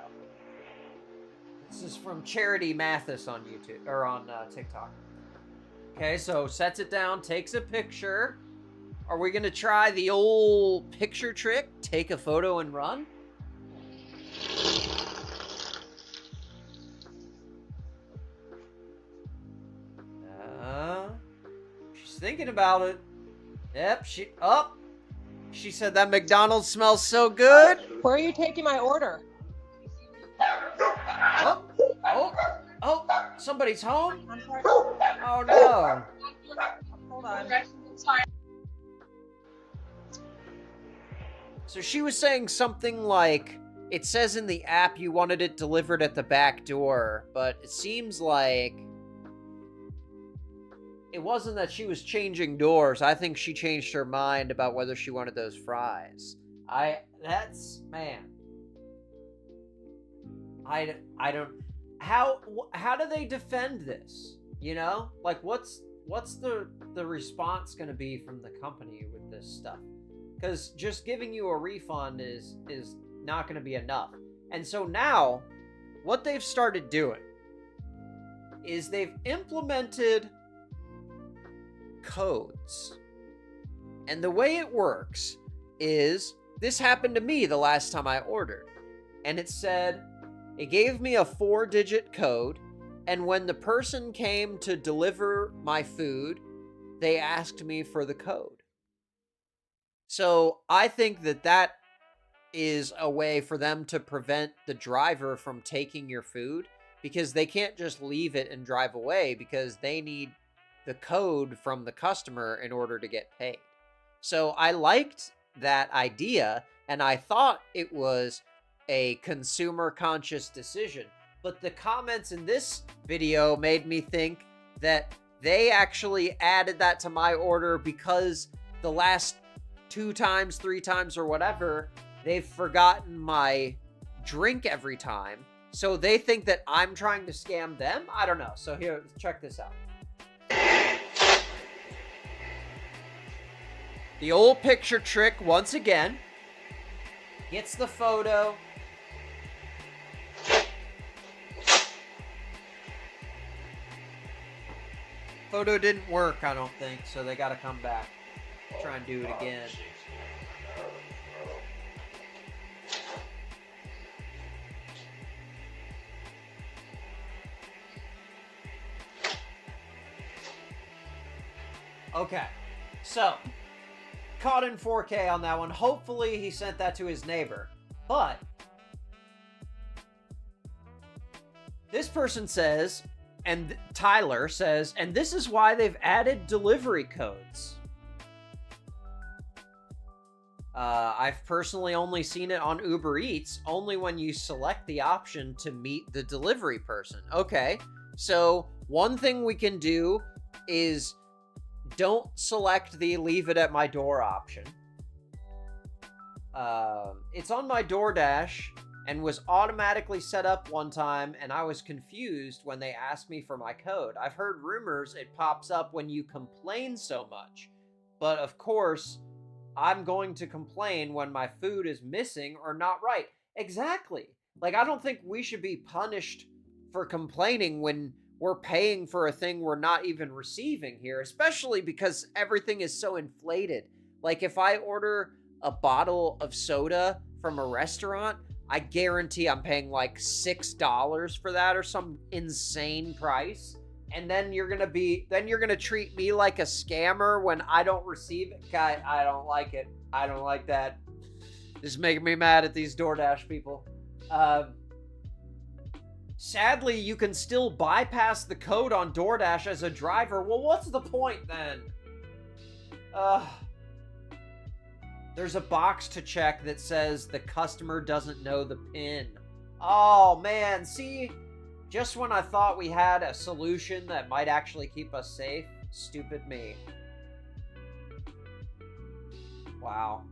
This is from Charity Mathis on YouTube, or on TikTok. Okay, so sets it down, takes a picture. Are we going to try the old picture trick? Take a photo and run? Thinking about it. Yep, she said that McDonald's smells so good. Where are you taking my order? Oh, somebody's home? Oh no. Hold on. So she was saying something like, it says in the app you wanted it delivered at the back door, but it seems like it wasn't that she was changing doors. I think she changed her mind about whether she wanted those fries. Man. I don't, how do they defend this? You know? Like, what's the response going to be from the company with this stuff? Because just giving you a refund is not going to be enough. And so now, what they've started doing is they've implemented codes And the way it works is, this happened to me the last time I ordered. And it said, it gave me a 4-digit code. And when the person came to deliver my food, they asked me for the code. So I think that that is a way for them to prevent the driver from taking your food, because they can't just leave it and drive away, because they need the code from the customer in order to get paid. So I liked that idea, and I thought it was a consumer conscious decision. But the comments in this video made me think that they actually added that to my order because the last 2 times, 3 times, or whatever, they've forgotten my drink every time. So they think that I'm trying to scam them? I don't know. So here, check this out. The old picture trick once again. Gets the photo. Photo didn't work, I don't think, so they gotta come back. Try and do it again. Okay, so caught in 4K on that one. Hopefully he sent that to his neighbor. But this person says, and Tyler says, and this is why they've added delivery codes. I've personally only seen it on Uber Eats, only when you select the option to meet the delivery person. Okay, so one thing we can do is don't select the leave it at my door option. It's on my DoorDash and was automatically set up one time, and I was confused when they asked me for my code. I've heard rumors it pops up when you complain so much, but of course, I'm going to complain when my food is missing or not right. Exactly. Like, I don't think we should be punished for complaining when we're paying for a thing we're not even receiving here, especially because everything is so inflated. Like, if I order a bottle of soda from a restaurant, I guarantee I'm paying like $6 for that or some insane price. And then you're gonna treat me like a scammer when I don't receive it. God, I don't like it. I don't like that. This is making me mad at these DoorDash people. Sadly, you can still bypass the code on DoorDash as a driver. Well, what's the point then? There's a box to check that says the customer doesn't know the PIN. Oh, man. See? Just when I thought we had a solution that might actually keep us safe, stupid me. Wow.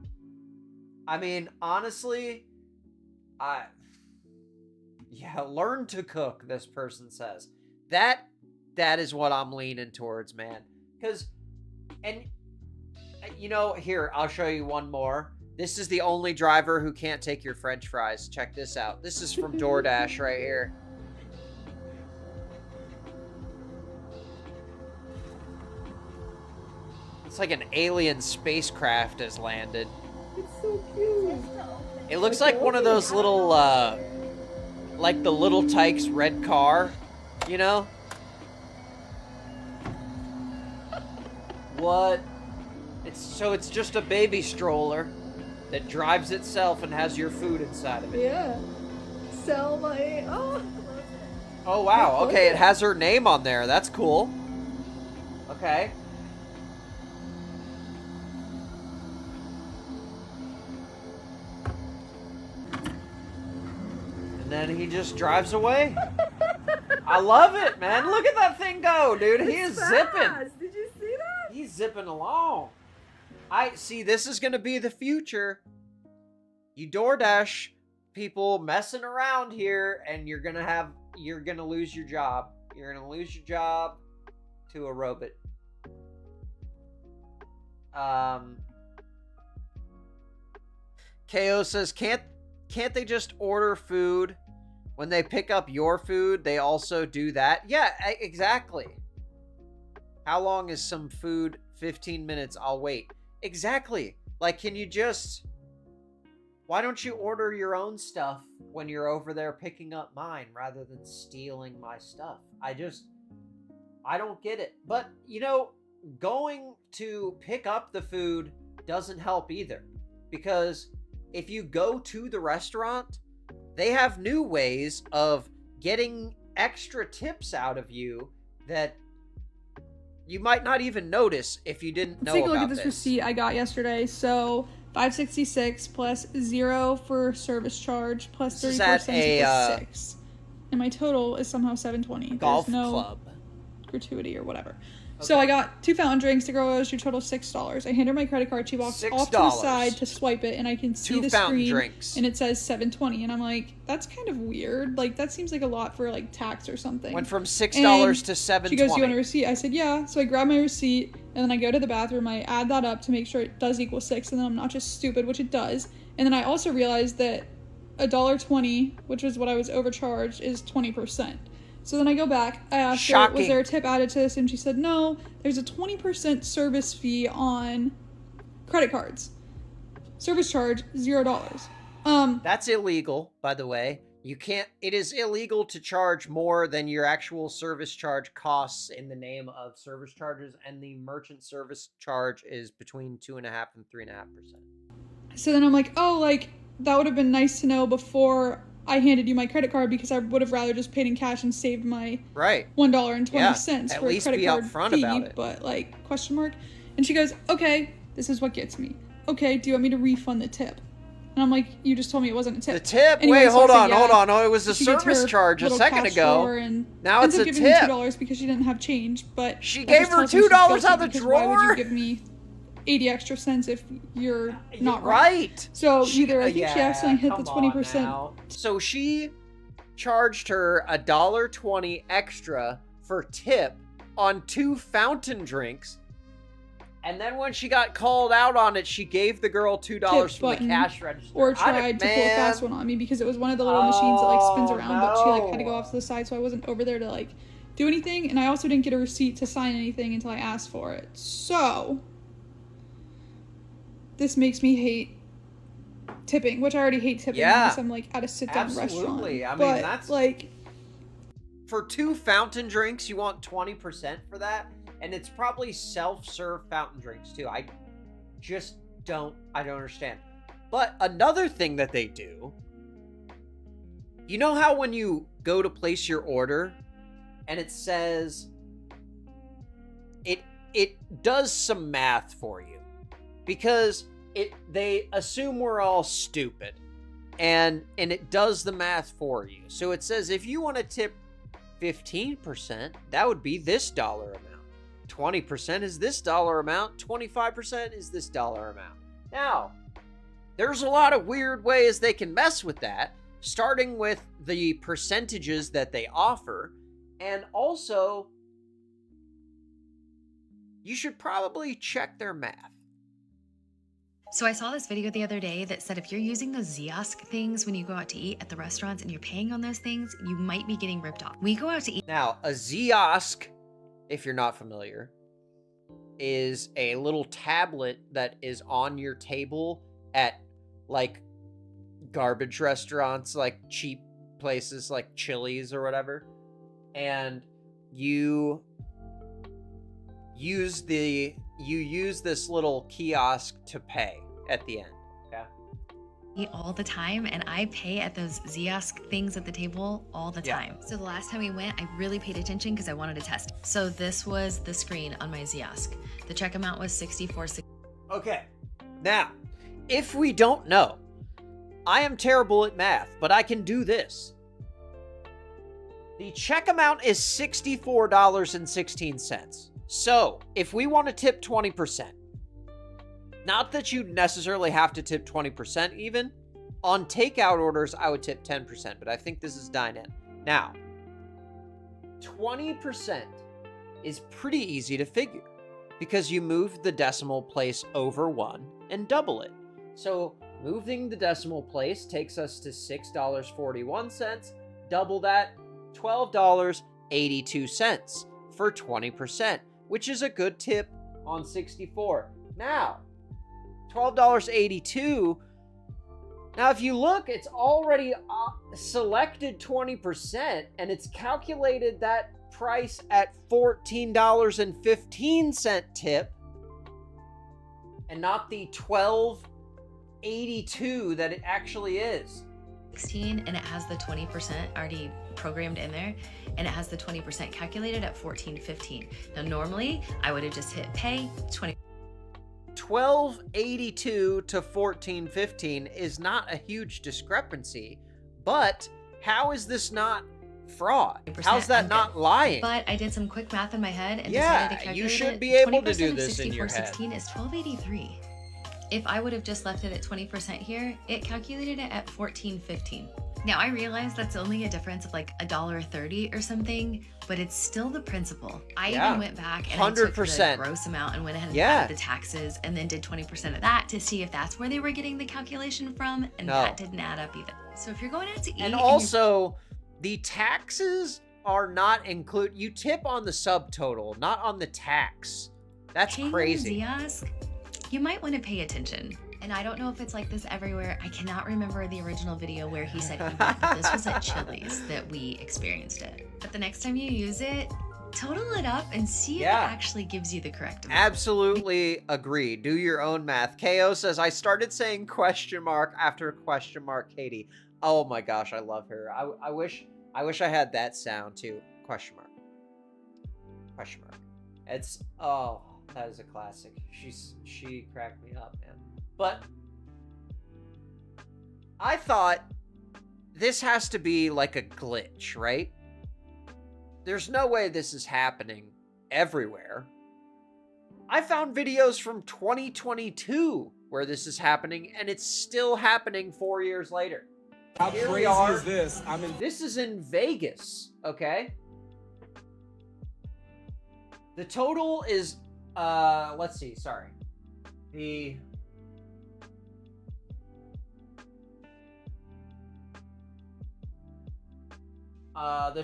I mean, honestly, yeah, learn to cook, this person says. That is what I'm leaning towards, man. Because, and, you know, here, I'll show you one more. This is the only driver who can't take your French fries. Check this out. This is from DoorDash right here. It's like an alien spacecraft has landed. It's so cute. It looks like one of those little, like the Little Tikes red car, you know? What? It's just a baby stroller that drives itself and has your food inside of it. Yeah. Sell my, Oh, wow. Okay, it has her name on there. That's cool. Okay. And then he just drives away. I love it, man. Look at that thing go, dude. He is zipping. Did you see that? He's zipping along. I see, this is going to be the future. You DoorDash people messing around here, and you're going to lose your job. You're going to lose your job to a robot. KO says, can't they just order food when they pick up your food? They also do that. Yeah, exactly. How long is some food? 15 minutes. I'll wait. Exactly. Like, can you just... Why don't you order your own stuff when you're over there picking up mine rather than stealing my stuff? I don't get it. But, you know, going to pick up the food doesn't help either. Because if you go to the restaurant, they have new ways of getting extra tips out of you that you might not even notice if you didn't know about this. Let's take a look at this receipt I got yesterday. So $5.66 plus 0 for service charge plus 34 cents equals 6. And my total is somehow $7.20. Golf There's no club gratuity or whatever. Okay. So I got 2 fountain drinks. The girl owes your total $6. I hand her my credit card. She walks off to the side to swipe it, and I can see the screen, drinks. And it says $7.20. And I'm like, that's kind of weird. Like, that seems like a lot for like tax or something. Went from $6 to $7.20. She goes, "Do you want a receipt?" I said, "Yeah." So I grab my receipt, and then I go to the bathroom. I add that up to make sure it does equal 6, and then I'm not just stupid, which it does. And then I also realized that $1.20, which was what I was overcharged, is 20%. So then I go back, I asked her, was there a tip added to this? And she said, no, there's a 20% service fee on credit cards. Service charge, $0. That's illegal, by the way. You can't, it is illegal to charge more than your actual service charge costs in the name of service charges, and the merchant service charge is between 2.5% and 3.5%. So then I'm like, oh, like, that would have been nice to know before I handed you my credit card, because I would have rather just paid in cash and saved my $1.20 for a credit card fee, but like, question mark. And she goes, okay, this is what gets me. Okay, do you want me to refund the tip? And I'm like, you just told me it wasn't a tip. The tip? Anyway, wait, hold on. Oh, it was a service charge a second ago. Now it's a tip. Ends up giving me $2 because she didn't have change, but she gave her $2 out of the drawer? Why would you give me 80 extra cents if you're not right? So I think she accidentally hit the 20%. So she charged her $1.20 extra for tip on 2 fountain drinks, and then when she got called out on it, she gave the girl $2 from the cash register. Or tried to pull a fast one on me, because it was one of the little machines that like spins around, but she like had to go off to the side, so I wasn't over there to like do anything, and I also didn't get a receipt to sign anything until I asked for it. So this makes me hate tipping, which I already hate tipping because I'm like at a sit-down restaurant. I mean, but that's like, for 2 fountain drinks, you want 20% for that, and it's probably self-serve fountain drinks too. I don't understand. But another thing that they do, you know how when you go to place your order and it says it does some math for you, because they assume we're all stupid, and it does the math for you. So it says if you want to tip 15%, that would be this dollar amount. 20% is this dollar amount. 25% is this dollar amount. Now, there's a lot of weird ways they can mess with that, starting with the percentages that they offer, and also you should probably check their math. So I saw this video the other day that said if you're using those Ziosk things when you go out to eat at the restaurants and you're paying on those things, you might be getting ripped off. We go out to eat. Now, a Ziosk, if you're not familiar, is a little tablet that is on your table at like garbage restaurants, like cheap places like Chili's or whatever. And you use this little kiosk to pay at the end. Okay. All the time, and I pay at those Ziosk things at the table all the time. So the last time we went, I really paid attention because I wanted to test. So this was the screen on my Ziosk. The check amount was $64.60. Okay. Now, if we don't know, I am terrible at math, but I can do this. The check amount is $64.16. So, if we want to tip 20%, not that you necessarily have to tip 20% even, on takeout orders, I would tip 10%, but I think this is dine-in. Now, 20% is pretty easy to figure, because you move the decimal place over 1 and double it. So, moving the decimal place takes us to $6.41, double that, $12.82 for 20%, which is a good tip on 64. Now, $12.82. Now, if you look, it's already selected 20%, and it's calculated that price at $14.15 tip, and not the $12.82 that it actually is. 16, and it has the 20% already programmed in there, and it has the 20% calculated at $14.15. Now, normally I would have just hit pay 20. $12.82 to $14.15 is not a huge discrepancy, but how is this not fraud? How's that not lying? But I did some quick math in my head and yeah, decided to calculate you should it. be able to 20% do of this in your head. 64.16 is $12.83. If I would have just left it at 20% here, it calculated it at $14.15. Now, I realize that's only a difference of like $1.30 or something, but it's still the principle. I even went back and 100%. I took the gross amount and went ahead and added the taxes and then did 20% of that to see if that's where they were getting the calculation from, and that didn't add up either. So if you're going out to eat... And also, the taxes are not included. You tip on the subtotal, not on the tax. That's crazy. Ziosk, you might want to pay attention. And I don't know if it's like this everywhere. I cannot remember the original video where he said he went, but this was at Chili's that we experienced it. But the next time you use it, total it up and see if it actually gives you the correct amount. Absolutely agree. Do your own math. KO says, I started saying question mark after question mark, Katie. Oh my gosh, I love her. I wish I had that sound too. Question mark. Question mark. It's, oh, that is a classic. She cracked me up, man. But I thought this has to be like a glitch, right? There's no way this is happening everywhere. I found videos from 2022 where this is happening, and it's still happening 4 years later. How crazy is this? This is in Vegas, okay? The total is, let's see, sorry. The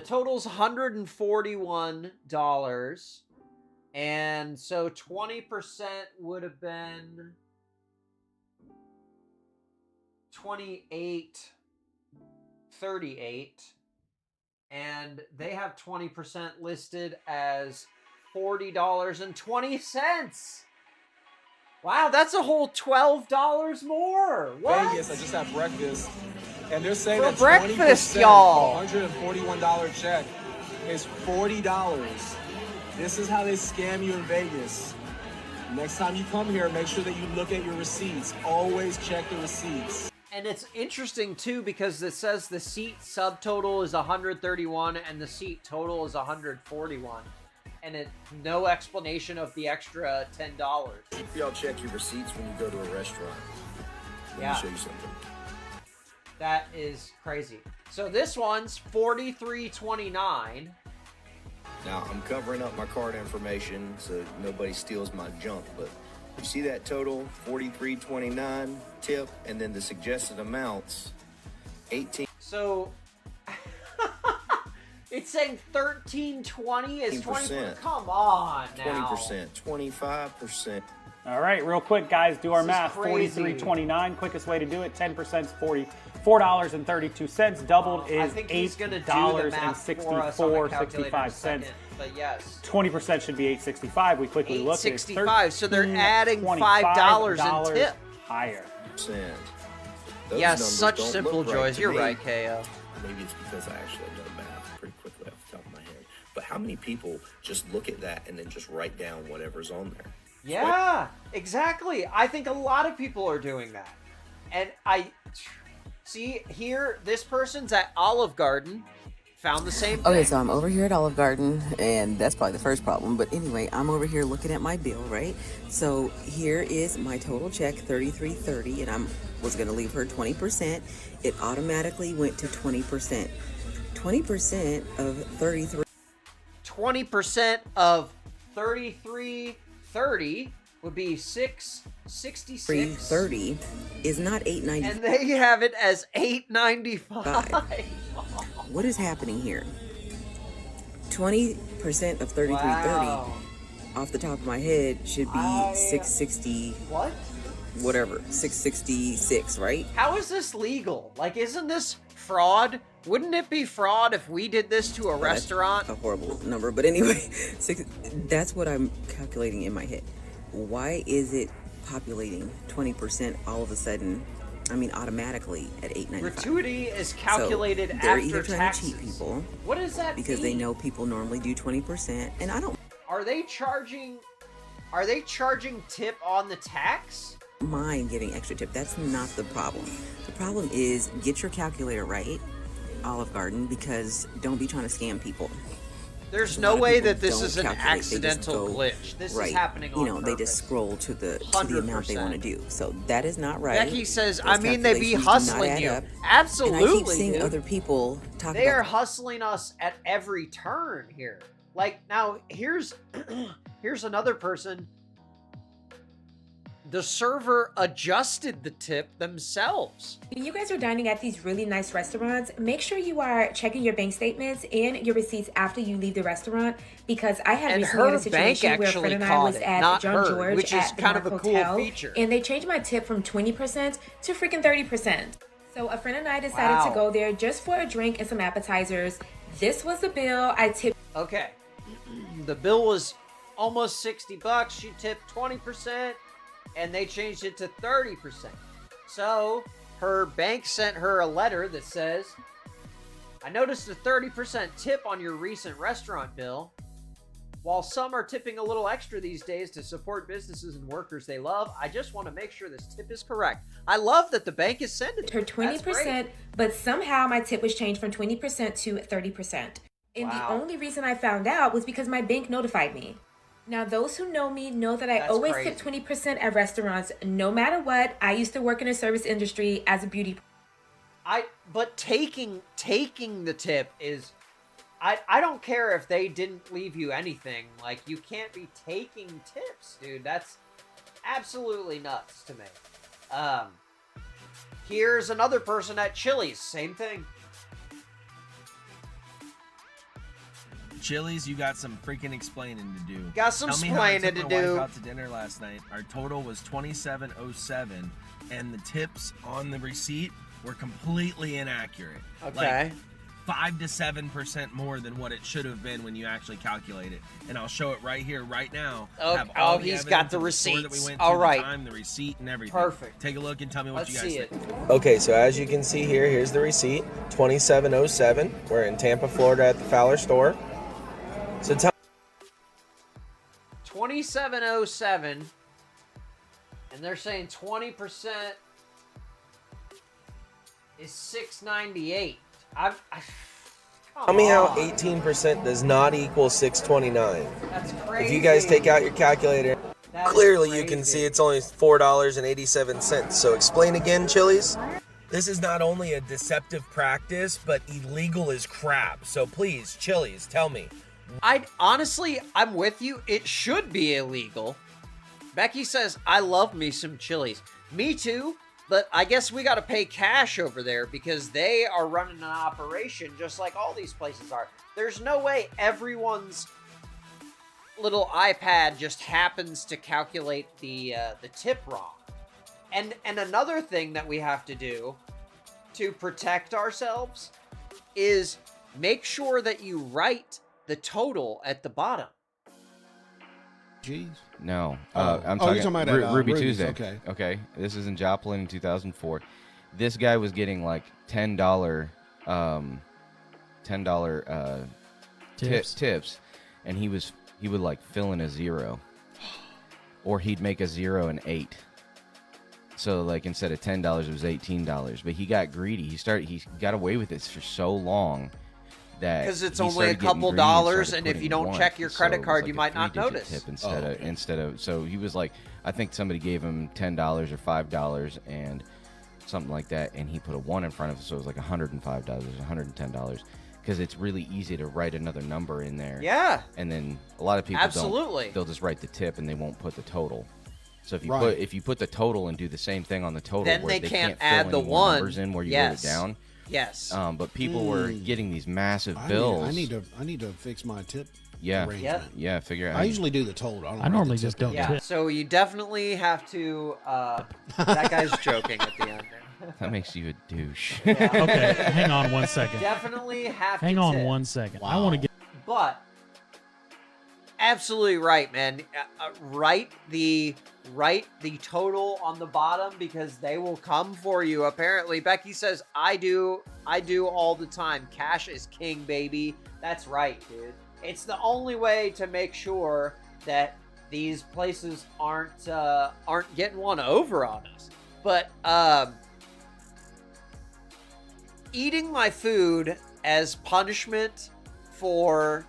total's $141, and so 20% would have been $28.38, and they have 20% listed as $40.20. Wow, that's a whole $12 more. What? Vegas, I just had breakfast. And they're saying for that breakfast, y'all. $141 check is $40. This is how they scam you in Vegas. Next time you come here, make sure that you look at your receipts. Always check the receipts. And it's interesting too because it says the seat subtotal is 131 and the seat total is 141. And it no explanation of the extra $10. Y'all check your receipts when you go to a restaurant. Let me show you something. That is crazy. So this one's $43.29. Now I'm covering up my card information so nobody steals my junk, but you see that total $43.29 tip, and then the suggested amounts 18. So it's saying $13.20 is 20%. Come on now. 20%, 25%. All right, real quick, guys, do our math. $43.29, quickest way to do it. 10% is $44.32. Doubled is $8.64.65. But yes, 20% should be $8.65. We quickly looked at $8.65. So they're adding $5 in tip. Higher. Yes, such simple joys. You're right, KO. Maybe it's because I actually know math pretty quickly off the top of my head. But how many people just look at that and then just write down whatever's on there? Yeah, exactly. I think a lot of people are doing that. And I see here, this person's at Olive Garden, found the same thing. Okay, so I'm over here at Olive Garden, and that's probably the first problem. But anyway, I'm over here looking at my bill, right? So here is my total check, $33.30, and I was going to leave her 20%. It automatically went to 20%. 20% of 33. 20% of 33.30 would be $6.66. 330 is not $8.95. And they have it as $8.95. What is happening here? 20% of 33.30 off the top of my head should be $6.60. What? whatever, $6.66, right? How is this legal? Like, isn't this fraud? Wouldn't it be fraud if we did this to a restaurant? A horrible number, but anyway, that's what I'm calculating in my head. Why is it populating 20% all of a sudden? I mean, automatically at $8.95. Gratuity is calculated so they're after either trying taxes. to cheat people. What does that because mean? they know people normally do 20%, and I don't. Are they charging tip on the tax? Mind giving extra tip. That's not the problem. The problem is get your calculator right, Olive Garden, because don't be trying to scam people. There's no way that this is an accidental glitch. This is happening on purpose. They just scroll to the amount they want to do. So that is not right. Becky says, I mean, they be hustling you. Absolutely. And I keep seeing other people talk They are hustling us at every turn here. Like, now, here's another person. The server adjusted the tip themselves. When you guys are dining at these really nice restaurants, make sure you are checking your bank statements and your receipts after you leave the restaurant, because I had recently had a situation where a friend and I was at John George which is at the kind of Mark a cool Hotel, feature. and they changed my tip from 20% to freaking 30%. So a friend and I decided to go there just for a drink and some appetizers. This was the bill. I tipped. Okay. The bill was almost $60. She tipped 20%. And they changed it to 30%. So her bank sent her a letter that says, I noticed a 30% tip on your recent restaurant bill. While some are tipping a little extra these days to support businesses and workers they love, I just want to make sure this tip is correct. I love that the bank is sending her 20%, but somehow my tip was changed from 20% to 30%. And the only reason I found out was because my bank notified me. Now, those who know me know that I always tip 20% at restaurants, no matter what. I used to work in the service industry as a beauty. But taking the tip is, I don't care if they didn't leave you anything. Like, you can't be taking tips, dude. That's absolutely nuts to me. Here's another person at Chili's, same thing. Chili's, you got some freaking explaining to do. Got some explaining to do. Wife out to dinner last night. Our total was $27.07, and the tips on the receipt were completely inaccurate. Okay. Like 5 to 7% more than what it should have been when you actually calculate it. And I'll show it right here, right now. Oh, he's got the receipts. That we went All to, right. The time, the receipt, and everything. Perfect. Take a look and tell me what you guys think. Okay, so as you can see here, here's the receipt. $27.07. We're in Tampa, Florida at the Fowler store. So tell $27.07, and they're saying 20% is $6.98. Tell me how 18% does not equal $6.29. That's crazy. If you guys take out your calculator, clearly you can see it's only $4.87. So explain again, Chili's. This is not only a deceptive practice, but illegal as crap. So please, Chili's, tell me. Honestly, I'm with you. It should be illegal. Becky says, I love me some Chili's. Me too, but I guess we got to pay cash over there because they are running an operation just like all these places are. There's no way everyone's little iPad just happens to calculate the tip wrong. And another thing that we have to do to protect ourselves is make sure that you write the total at the bottom. Jeez. No. you're I'm talking about that, Ruby Ruby's, Tuesday. okay. This is in Joplin in 2004. This guy was getting like $10 tips, and he would like fill in a 0, or he'd make a 0 and 8. So like instead of $10, it was $18. But he got greedy. He got away with this for so long. Because it's only a couple dollars, and if you don't check your credit card, you might not notice. Tip instead of so he was like, I think somebody gave him $10 or $5 and something like that, and he put a 1 in front of it, so it was like $105, $110. Because it's really easy to write another number in there. Yeah. And then a lot of people Absolutely. They'll just write the tip and they won't put the total. So if you put the total and do the same thing on the total, then where they can't add fill the any more 1 numbers in where you wrote it down. Yes. But people were getting these massive bills. I need to fix my tip. Yeah. Arrangement. Yeah. Figure out. I usually do the total. I normally just don't. Yeah. So you definitely have to. That guy's joking at the end. That makes you a douche. Yeah. Okay, hang on 1 second. Definitely have to. Hang on tip. 1 second. I want to get. But absolutely right, man. Write the total on the bottom because they will come for you. Apparently, Becky says I do all the time. Cash is king, baby. That's right, dude. It's the only way to make sure that these places aren't getting one over on us. But eating my food as punishment for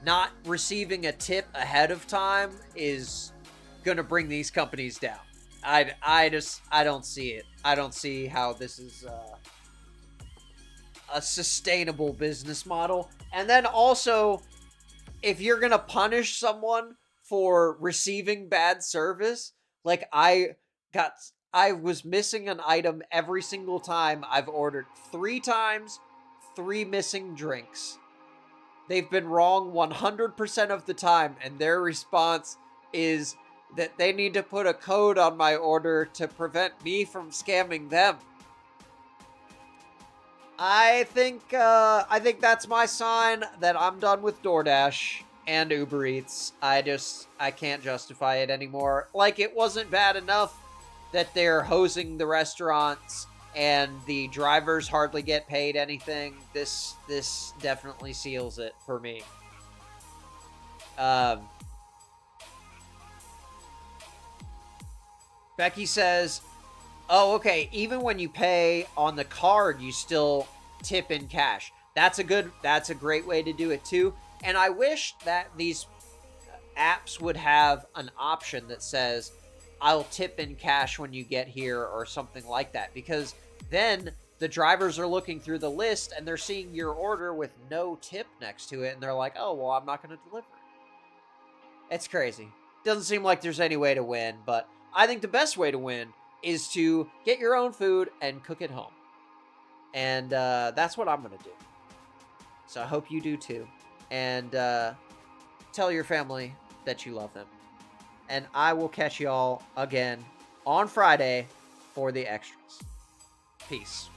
not receiving a tip ahead of time is gonna bring these companies down. I don't see it. I don't see how this is a sustainable business model. And then also, if you're gonna punish someone for receiving bad service, like I was missing an item every single time. I've ordered 3 times, 3 missing drinks. They've been wrong 100% of the time, and their response is that they need to put a code on my order to prevent me from scamming them. I think that's my sign that I'm done with DoorDash and Uber Eats. I can't justify it anymore. Like, it wasn't bad enough that they're hosing the restaurants and the drivers hardly get paid anything. This definitely seals it for me. Becky says, oh, okay, even when you pay on the card, you still tip in cash. That's a great way to do it too. And I wish that these apps would have an option that says, I'll tip in cash when you get here or something like that. Because then the drivers are looking through the list and they're seeing your order with no tip next to it. And they're like, oh, well, I'm not going to deliver it. It's crazy. Doesn't seem like there's any way to win, but I think the best way to win is to get your own food and cook it home. And that's what I'm going to do. So I hope you do too. And tell your family that you love them. And I will catch y'all again on Friday for the extras. Peace.